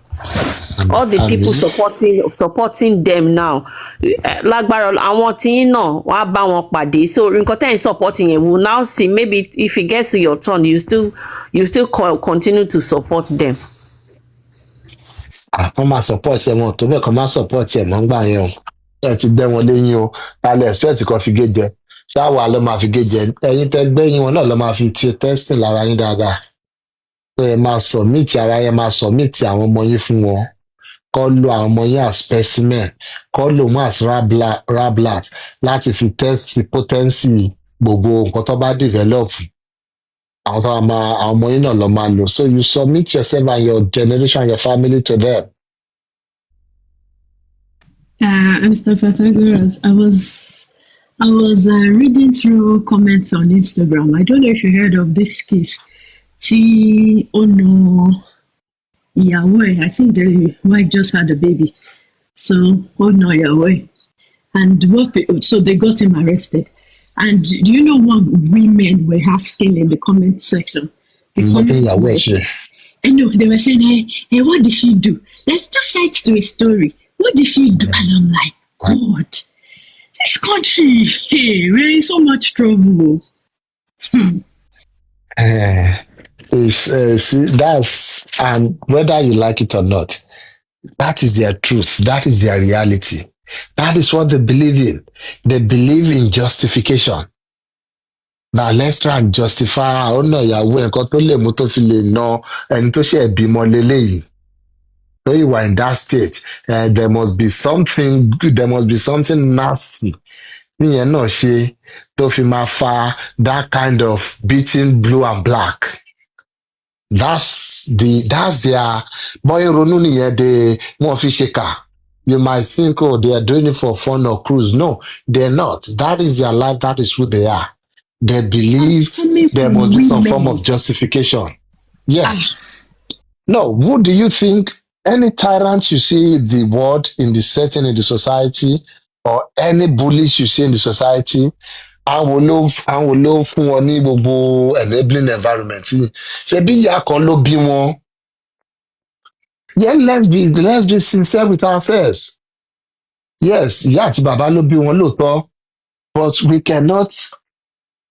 Speaker 4: All the people supporting them now, lágbára àwọn tí náà wọ́n á bá wọn pàdé. So nǹkan tẹ́ ń supporting yẹn, we'll now see maybe if it gets to your turn, you still continue to support them.
Speaker 2: Wọ́n máa support ẹ̀ wọn tó bẹ́ẹ̀ kan máa support ẹ̀ mọ́ ń gbà yẹn o. Ẹ ti gbẹ́ wọn léyìn o, alẹ́ expect kan fi gé jẹ. Ṣáwa ló máa fi gé jẹ. Ẹ̀yin tẹ́ gbẹ́yìn wọn náà ló máa fi ti testing lára yín dáadáa. Ẹ máa submit ara yẹn máa submit àwọn ọmọ yín fún wọn. Kọ́ lo àwọn ọmọ yín as specimen, kọ́ lo wọn as rablat láti fi test potency gbogbo nǹkan tó bá develop. Àwọn ọmọ yín náà lọ máa lò. So you submit yourself and your generation, your family to them.
Speaker 8: Mr. Pythagoras, I was reading through comments on Instagram. I don't know if you heard of this case. Iyabo, I think the wife just had a baby. So, Iyabo. And so they got him arrested. And do you know what women were asking in the comment section? The comments were, no, they were saying, hey, what did she do? There's two sides to a story. What did she do? And I'm like, God, this country, hey, we're in so much trouble.
Speaker 2: That's, and whether you like it or not, that is their truth. That is their reality. That is what they believe in. They believe in justification. Now let's try and justify ìyàwó nǹkan tó lè mú tó fi lè ná ẹni tó ṣe bímọ lélẹ́yìí. So you are in that state. There must be something good. There must be something nasty. Níyẹn náà ṣe tó fi máa fa that kind of beating blue and black. That's their boy ronú nìyẹn de wọ́n fi ṣe kà. You might think, oh, they are doing it for fun or cruise. No, they're not. That is their life. That is who they are. They believe there must be some form of justification. Yeah. No, who do you think, any tyrant you see in the world, in the setting, in the society, or any bullies you see in the society, àwọn ló fún wọn ní gbogbo enabling environment yìí. Ṣebí ìyá kan ló bí wọn. Yeah, let's be sincere with ourselves. Yes, ìyá àti bàbá ló bí wọn lóòótọ́, but we cannot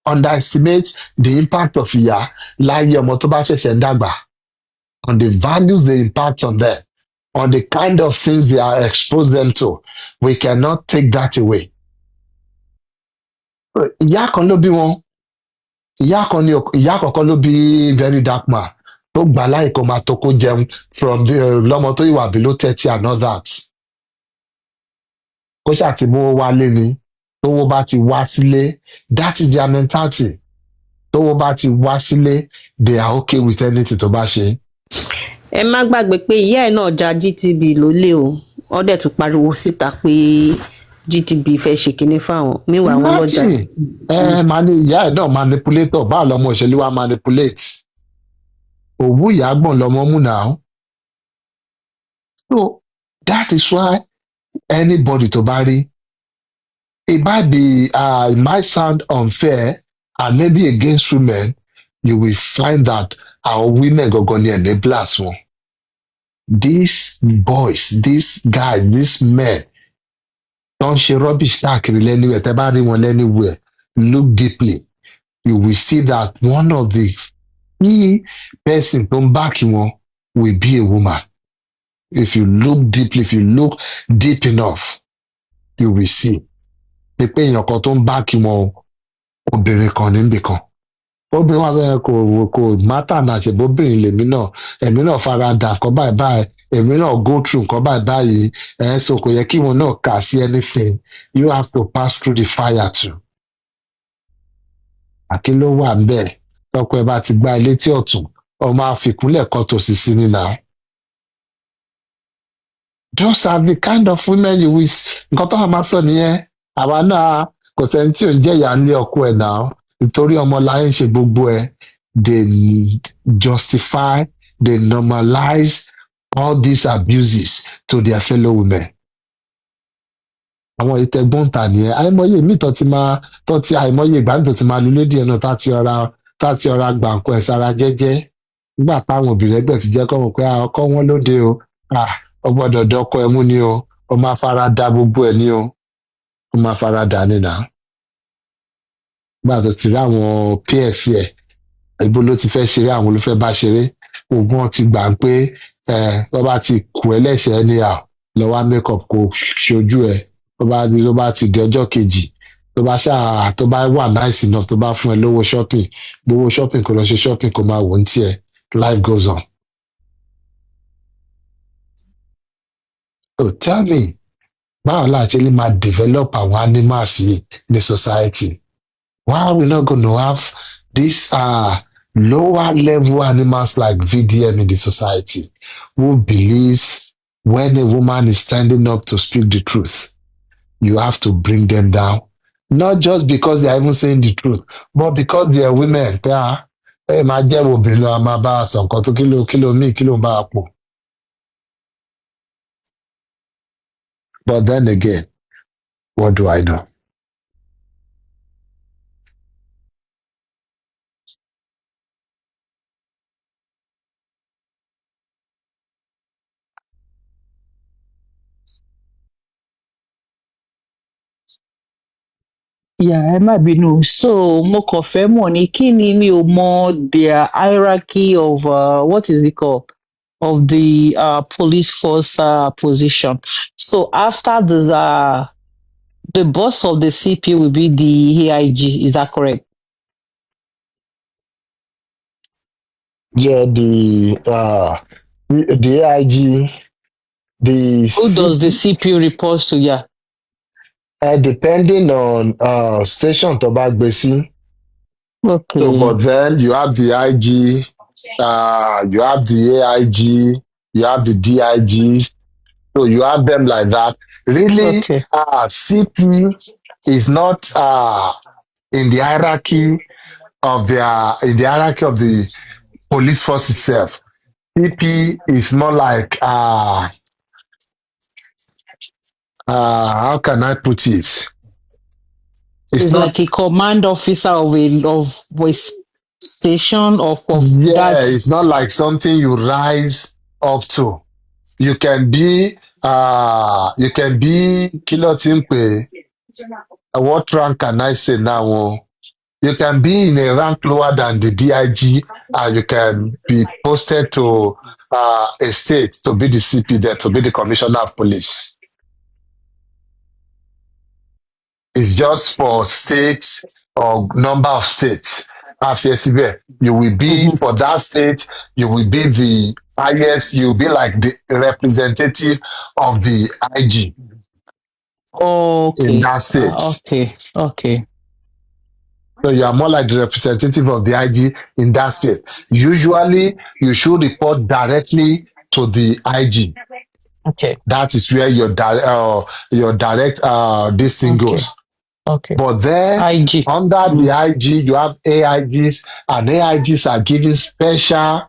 Speaker 2: underestimate the impact of ìyá láyé ọmọ tó bá ṣẹ̀ṣẹ̀ dàgbà, on the values they impact on them, on the kind of things they are exposed them to. We cannot take that away. Ìyá kan ló bí wọn, ìyá kọ̀ọ̀kan ló bí very dark man tó gbà láì kó máa tó kó jẹun from the lọ́mọ tó ìwà below 30 and all that. Kó ṣàti mú wálé ni, tówó bá ti wá sílé, that is their mentality. Tówó bá ti wá sílé, they are okay with anything tó bá ṣe.
Speaker 4: Ẹ má gbàgbé pé ìyá ẹ̀ náà ja GTB lólè o. Ó dẹ̀ tún pariwo síta pé GTB fẹ́ ṣe kinní fáwọn meanwhile àwọn lọ́jà.
Speaker 2: Imagine ìyá ẹ̀ náà manipulator báwo lọmọ òṣèlú wa manipulate òwú ìyàgbọ̀n lọmọ mú náà. So that is why anybody tó bá rí it might sound unfair and maybe against women you will find that our women gangan ni enablers wọn. These boys, these guys, these men tó ń ṣe rubbish káàkiri lẹ́niwẹ̀ tẹ́ bá rí wọn lẹ́niwẹ̀ look deeply you will see that one of the key person tó ń báàkì wọn will be a woman. If you look deeply, if you look deep enough, you will see. Pé èèyàn kan tó ń báàkì wọn obìnrin kan níbì kan. Obìnrin wa sọ kò mátà náà ṣèbó obìnrin lèmi náà èmi náà fara dà nǹkan báyìí báyìí èmi náà go through nǹkan báyìí báyìí so kò yẹ kí wọn náà kà sí anything you have to pass through the fire too. Àkí ló wà ń bẹ̀ tọkọ ẹ bá ti gbá ilé tí ọ̀tún ọmọ àfikúnlẹ̀ kan tó sì sí nínú àwọn. Those are the kind of women you wish nǹkan tó máa sọ nìyẹn àwa náà kò sẹ́ni tí ò ń jẹ́ ìyá ilé ọkọ ẹ̀ náà nítorí ọmọ láyé ń ṣe gbogbo ẹ̀ they justify they normalize all these abuses to their fellow women. Àwọn ìtẹ̀gbọ́n ta nìyẹn àìmọye mi tó ti àìmọye ìgbà mi tó ti máa lu lédi ẹ̀ náà tá ti ọ̀ra gbà nǹkan ẹ̀ sára jẹ́jẹ́ nígbà táwọn obìnrin ẹgbẹ́ ti jẹ́ kọ́ mọ̀ pé ọkọ wọn lóde o ọgbọ́dọ̀ dọ́kọ ẹ̀ mú ni o ó máa fara da gbogbo ẹ̀ ni o ó máa fara dà nínà. Nígbà tó ti rí àwọn ps ẹ̀ ibo ló ti fẹ́ ṣeré àwọn ló fẹ́ bá ṣeré ogun ti gbà pé tó bá ti kù ẹ́ lẹ́sẹ̀ ní à lọ́wọ́ makeup kò ṣojú ẹ̀ tó bá ti di ọjọ́ kejì tó bá wà nice enough tó bá fún ẹ lówó shopping gbowó shopping kò lọ ṣe shopping kò máa wò ń tiẹ̀ life goes on. So tell me báwo la ṣe lè máa develop àwọn animals yìí ní society? Why are we not going to have these lower level animals like VDM in the society who believes when a woman is standing up to speak the truth, you have to bring them down? Not just because they are even saying the truth, but because they are women. Ẹ máa jẹ́ obìnrin lọ, a máa bá a sọ nǹkan tó kí ló ń bá a pò. But then again, what do I know?
Speaker 7: Yeah, ẹ má bínú. So mo kàn fẹ́ mọ̀ ní kí ni mi ò mọ their hierarchy of what is it called? Of the police force position. So after this, the boss of the CP will be the AIG. Is that correct?
Speaker 2: Yeah, the AIG, the
Speaker 7: Who does the CP report to? Yeah.
Speaker 2: Depending on station tó bá gbé sí.
Speaker 7: Okay.
Speaker 2: So, but then you have the IG, you have the AIG, you have the DIGs. So you have them like that. Really,
Speaker 7: Okay.
Speaker 2: CP is not in the hierarchy of the police force itself. CP is more like how can I put it?
Speaker 7: It's
Speaker 2: not
Speaker 7: like a command officer of a station of
Speaker 2: yeah,
Speaker 7: that.
Speaker 2: it's not like something you rise up to. You can be kilo timpe. What rank can I say now? You can be in a rank lower than the DIG and you can be posted to a state to be the CP there, to be the commissioner of police. It's just for states or number of states. You will be for that state, you will be the highest, you'll be like the representative of the IG
Speaker 7: Okay.
Speaker 2: in that state.
Speaker 7: Okay.
Speaker 2: So you are more like the representative of the IG in that state. Usually, you should report directly to the IG.
Speaker 7: Okay.
Speaker 2: That is where your direct this thing
Speaker 7: Okay.
Speaker 2: goes.
Speaker 7: Okay.
Speaker 2: But there,
Speaker 7: IG.
Speaker 2: under the IG, you have AIGs, and AIGs are giving special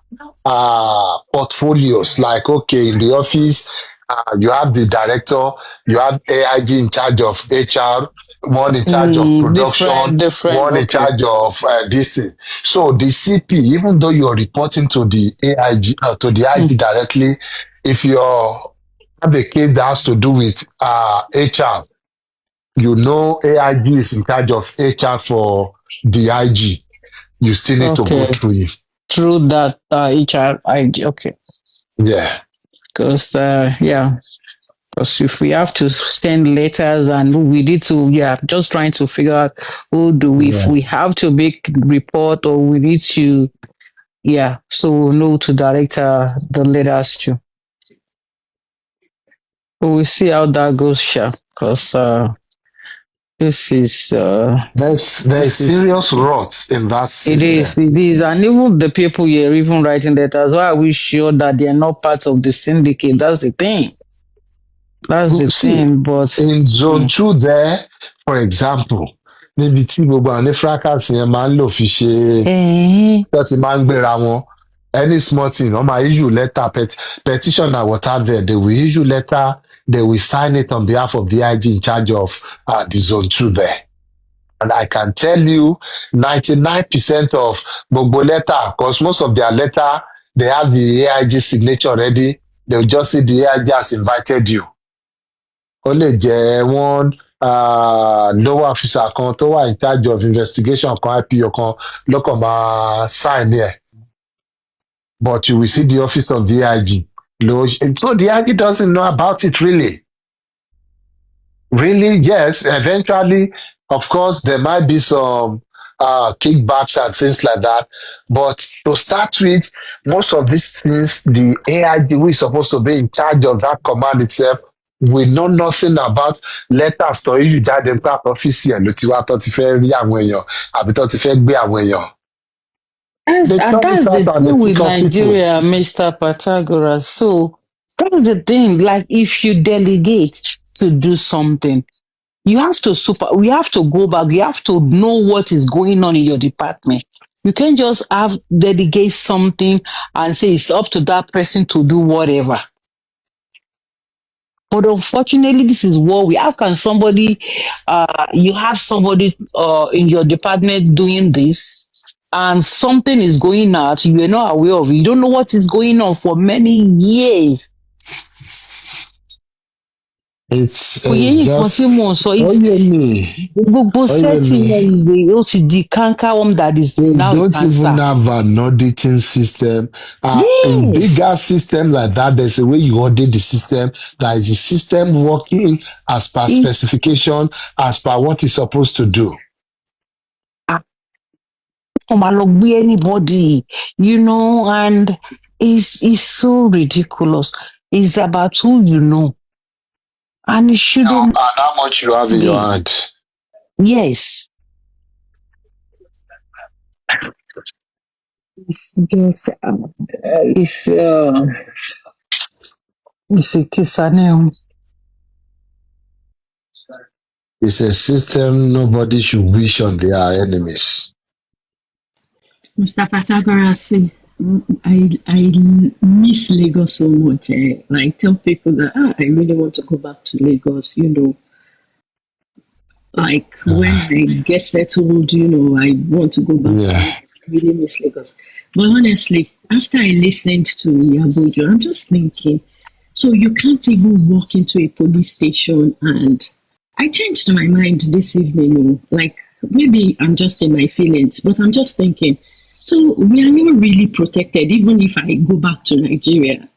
Speaker 2: portfolios. Like, okay, in the office, you have the director, you have AIG in charge of HR, one in charge of production,
Speaker 7: Different.
Speaker 2: one in
Speaker 7: Okay.
Speaker 2: charge of this thing. So the CP, even though you're reporting to the AIG, to the IG directly, if you have a case that has to do with HR, you know AIG is in charge of HR for the IG. You still need to go
Speaker 7: Okay.
Speaker 2: through it.
Speaker 7: Through that HR IG. Okay.
Speaker 2: Yeah.
Speaker 7: Because yeah. Because if we have to send letters and we need to, just trying to figure out who do we, if
Speaker 2: Yeah.
Speaker 7: we have to make report or we need to, so we'll know to direct the letters to. But we'll see how that goes, Sha. Because this is
Speaker 2: There's serious rot in that
Speaker 7: it is,
Speaker 2: system.
Speaker 7: and even the people here even writing letters. Why are we sure that they are not part of the syndicate? That's the thing. That's the
Speaker 2: See,
Speaker 7: thing. But
Speaker 2: in zone 2 there, for example, níbi tí gbogbo àwọn ní fracas yẹn máa ń lò fi ṣe tó ti máa ń gbéra wọn, any small thing wọ́n máa issue letter petition and water there, they will issue letter, they will sign it on behalf of the IG in charge of the zone 2 there. And I can tell you 99% of gbogbo letter, because most of their letter, they have the AIG signature already, they will just say the AIG has invited you. Ó lè jẹ́ one lower officer kan tó wà in charge of investigation kan IPO kan lọ́kàn máa sign ẹ̀. But you will see the office of the AIG. So the AIG doesn't know about it really. Really, yes, eventually, of course, there might be some kickbacks and things like that. But to start with, most of these things, the AIG who is supposed to be in charge of that command itself, we know nothing about letters tó issue jáde nípa ọ́fíìsì ẹ̀ ló ti wá tó ti fẹ́ rí àwọn èèyàn àbí tó ti fẹ́ gbé àwọn èèyàn. They turn it
Speaker 7: that's the
Speaker 2: out and they
Speaker 7: thing with
Speaker 2: pick up people.
Speaker 7: Nigeria, Mr. Pythagoras. So that's the thing. Like if you delegate to do something, you have to we have to go back. You have to know what is going on in your department. You can't just delegate something and say it's up to that person to do whatever. But unfortunately, this is what how can somebody, you have somebody in your department doing this and something is going out, you are not aware of it. You don't know what is going on for many years.
Speaker 2: It's
Speaker 7: Oye,
Speaker 2: just
Speaker 7: gbogbo setting is the canker worm that is
Speaker 2: they
Speaker 7: now
Speaker 2: don't
Speaker 7: cancer.
Speaker 2: even have an auditing system. In bigger system like that, there's a way you audit the system. There is a system working as per specification, as per what it's supposed to do.
Speaker 7: Anybody, and it's so ridiculous. It's about who you know. And it shouldn't.
Speaker 2: And how much you have in your hand.
Speaker 7: Yes. It's just, it's a kiss.
Speaker 2: It's a system nobody should wish on their enemies.
Speaker 8: Mr. Pythagoras, I miss Lagos so much. I tell people that I really want to go back to Lagos, Like when I get settled, I want to go back to Lagos. I really miss Lagos. But honestly, after I listened to Iyabo Ojo, I'm just thinking, so you can't even walk into a police station, and I changed my mind this evening. Like maybe I'm just in my feelings, but I'm just thinking, so we are not really protected, even if I go back to Nigeria.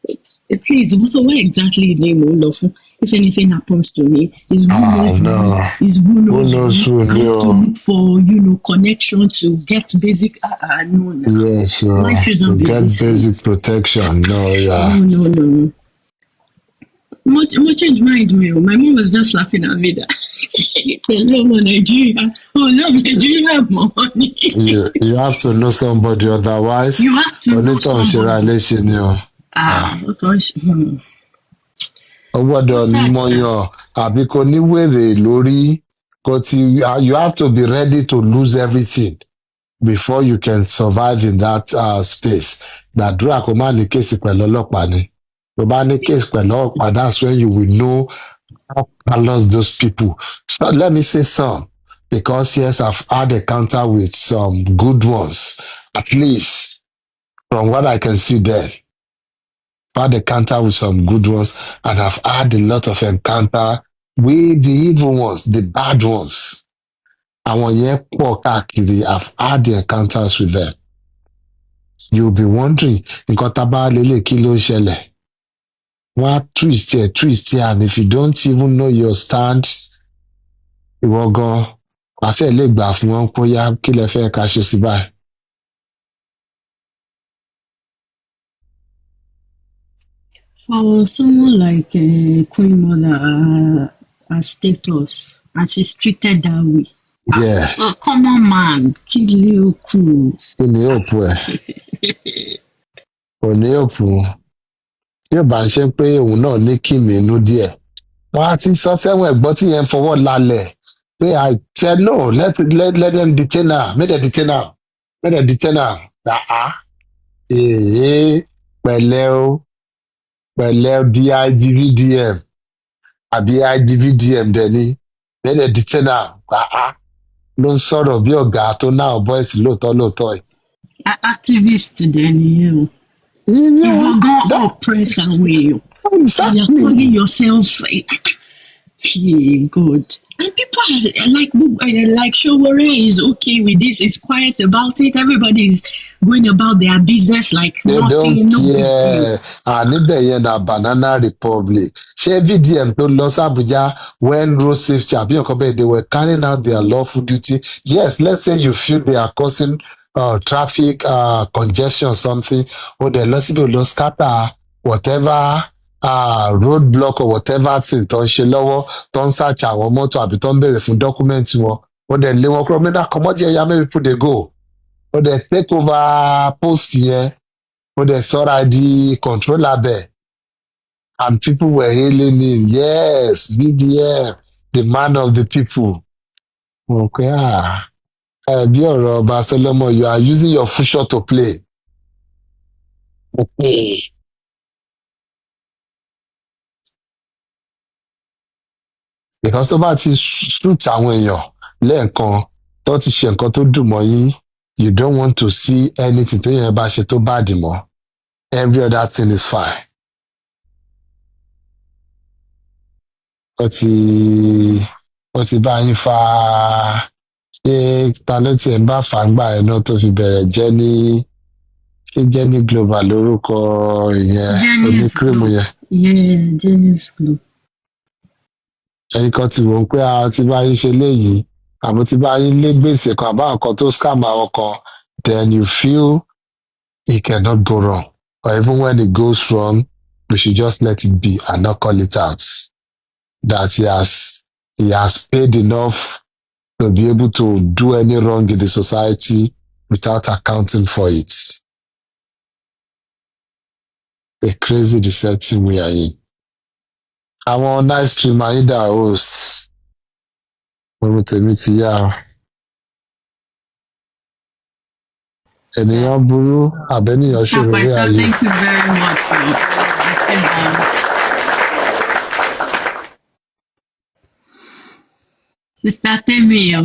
Speaker 8: Please, so what exactly name Olaf? If anything happens to me, is who knows who. I have to look for, connection to get basic. No.
Speaker 2: Yes, to get basic protection.
Speaker 8: No. Much change mind me. My mom was just laughing at me that Nigeria. Oh no, Nigeria have more money.
Speaker 2: You have to know somebody, otherwise
Speaker 8: you have to know somebody.
Speaker 2: ó gbọ́dọ̀ mọyàn àbí kò ní wèrè lórí kò tí you have to be ready to lose everything before you can survive in that space. Gbàdúrà kó má ní kéèsì pẹ̀lú ọlọ́pàá ni. Tó bá ní kéèsì pẹ̀lú ọlọ́pàá, that's when you will know how callous those people. So let me say some, because yes, I've had a encounter with some good ones, at least from what I can see there. I've had encounter with some good ones, and I've had a lot of encounter with the evil ones, the bad ones. Àwọn yẹn pọ̀ káàkiri. I've had the encounters with them. You'll be wondering, nǹkan tá a bá lélẹ̀ kí ló ń ṣẹlẹ̀? Wọ́n á twist ẹ̀, and if you don't even know your stand, ìwọ gan, wàá fẹ́ lè gbà fún wọn bóyá kí lẹ fẹ́ ká ṣe sí báyìí.
Speaker 8: For someone like Queen Mother, her status, and she's treated that way.
Speaker 2: Yeah.
Speaker 8: A common man, kí ló kù?
Speaker 2: Kí ni òpó ẹ̀? Kò ní òpó. Tí ò bá ń ṣe pé òun náà ní kìmí inú díẹ̀. Wọ́n á ti sọ fẹ́wọ̀n ẹ̀gbọ́n tí yẹn fọwọ́ lálẹ̀ pé I said no, let them detain her, make them detain her, make them detain her. Pẹ̀lẹ́ o, pẹ̀lẹ́ o, DIGVDM àbí IGVDM dẹ̀ ni, make them detain her. Ló ń sọ̀rọ̀ bí ọ̀gá tó náà bọ́ìsì lóòótọ́ ẹ̀.
Speaker 8: Activist dẹ̀ nìyẹn o. Ìwọ gan oppress àwọn èèyàn.
Speaker 2: Exactly.
Speaker 8: You're calling yourself God. And people are like Showore is okay with this, is quiet about it. Everybody is going about their business like
Speaker 2: They
Speaker 8: nothing,
Speaker 2: don't
Speaker 8: no big
Speaker 2: care.
Speaker 8: deal.
Speaker 2: Níbẹ̀ yẹn na Banana Republic. Ṣé VDM tó lọ sí Abuja when road safety àbí nǹkan bẹ́ẹ̀, they were carrying out their lawful duty. Yes, let's say you feel they are causing traffic congestion or something. Or they lọ síbi lọ scatter whatever roadblock or whatever thing tó ń ṣe lọ́wọ́, tó ń search àwọn mọ́tò àbí tó ń béèrè fún document wọn. Ó dẹ̀ lé wọn kúrò, mẹ́ta kọ́mọ́dé ẹ̀yà mẹ́rin people dey go. Ó dẹ̀ take over post yẹn. Ó dẹ̀ sọ́ra di controller bẹ̀. And people were hailing him. Yes, VDM, the man of the people. Okay, bí ọ̀rọ̀ ọba Solomon, you are using your future to play. Okay. Because tó bá ti shoot àwọn èèyàn lẹ́ẹ̀kan tó ti ṣe nǹkan tó dùn mọ́ yín, you don't want to see anything tó yẹn bá ṣe tó bad mọ́. Every other thing is fine. Ó ti bá yín fa ṣé ta ló tiẹ̀ ń bá fàǹgbà ẹ̀ náà tó fi bẹ̀rẹ̀ jẹ́ ní global lórúkọ ìyẹn oníkírìmù yẹn.
Speaker 8: Yeah, Jenny's Club.
Speaker 2: Ẹ̀yin kan ti wò ó pé a ti bá yín ṣe léyìí àbò ti bá yín lé gbèsè kan àbáwọn kan tó scam àwọn kan, then you feel it cannot go wrong. Or even when it goes wrong, we should just let it be and not call it out. That he has paid enough to be able to do any wrong in the society without accounting for it. A crazy deception we are in. Àwọn nice streamer yín dà host. Orun tèmi ti yá o. Ènìyàn burú àbẹ́nìyàn ṣòro wé ayé.
Speaker 8: Thank you very much. Sister Temi,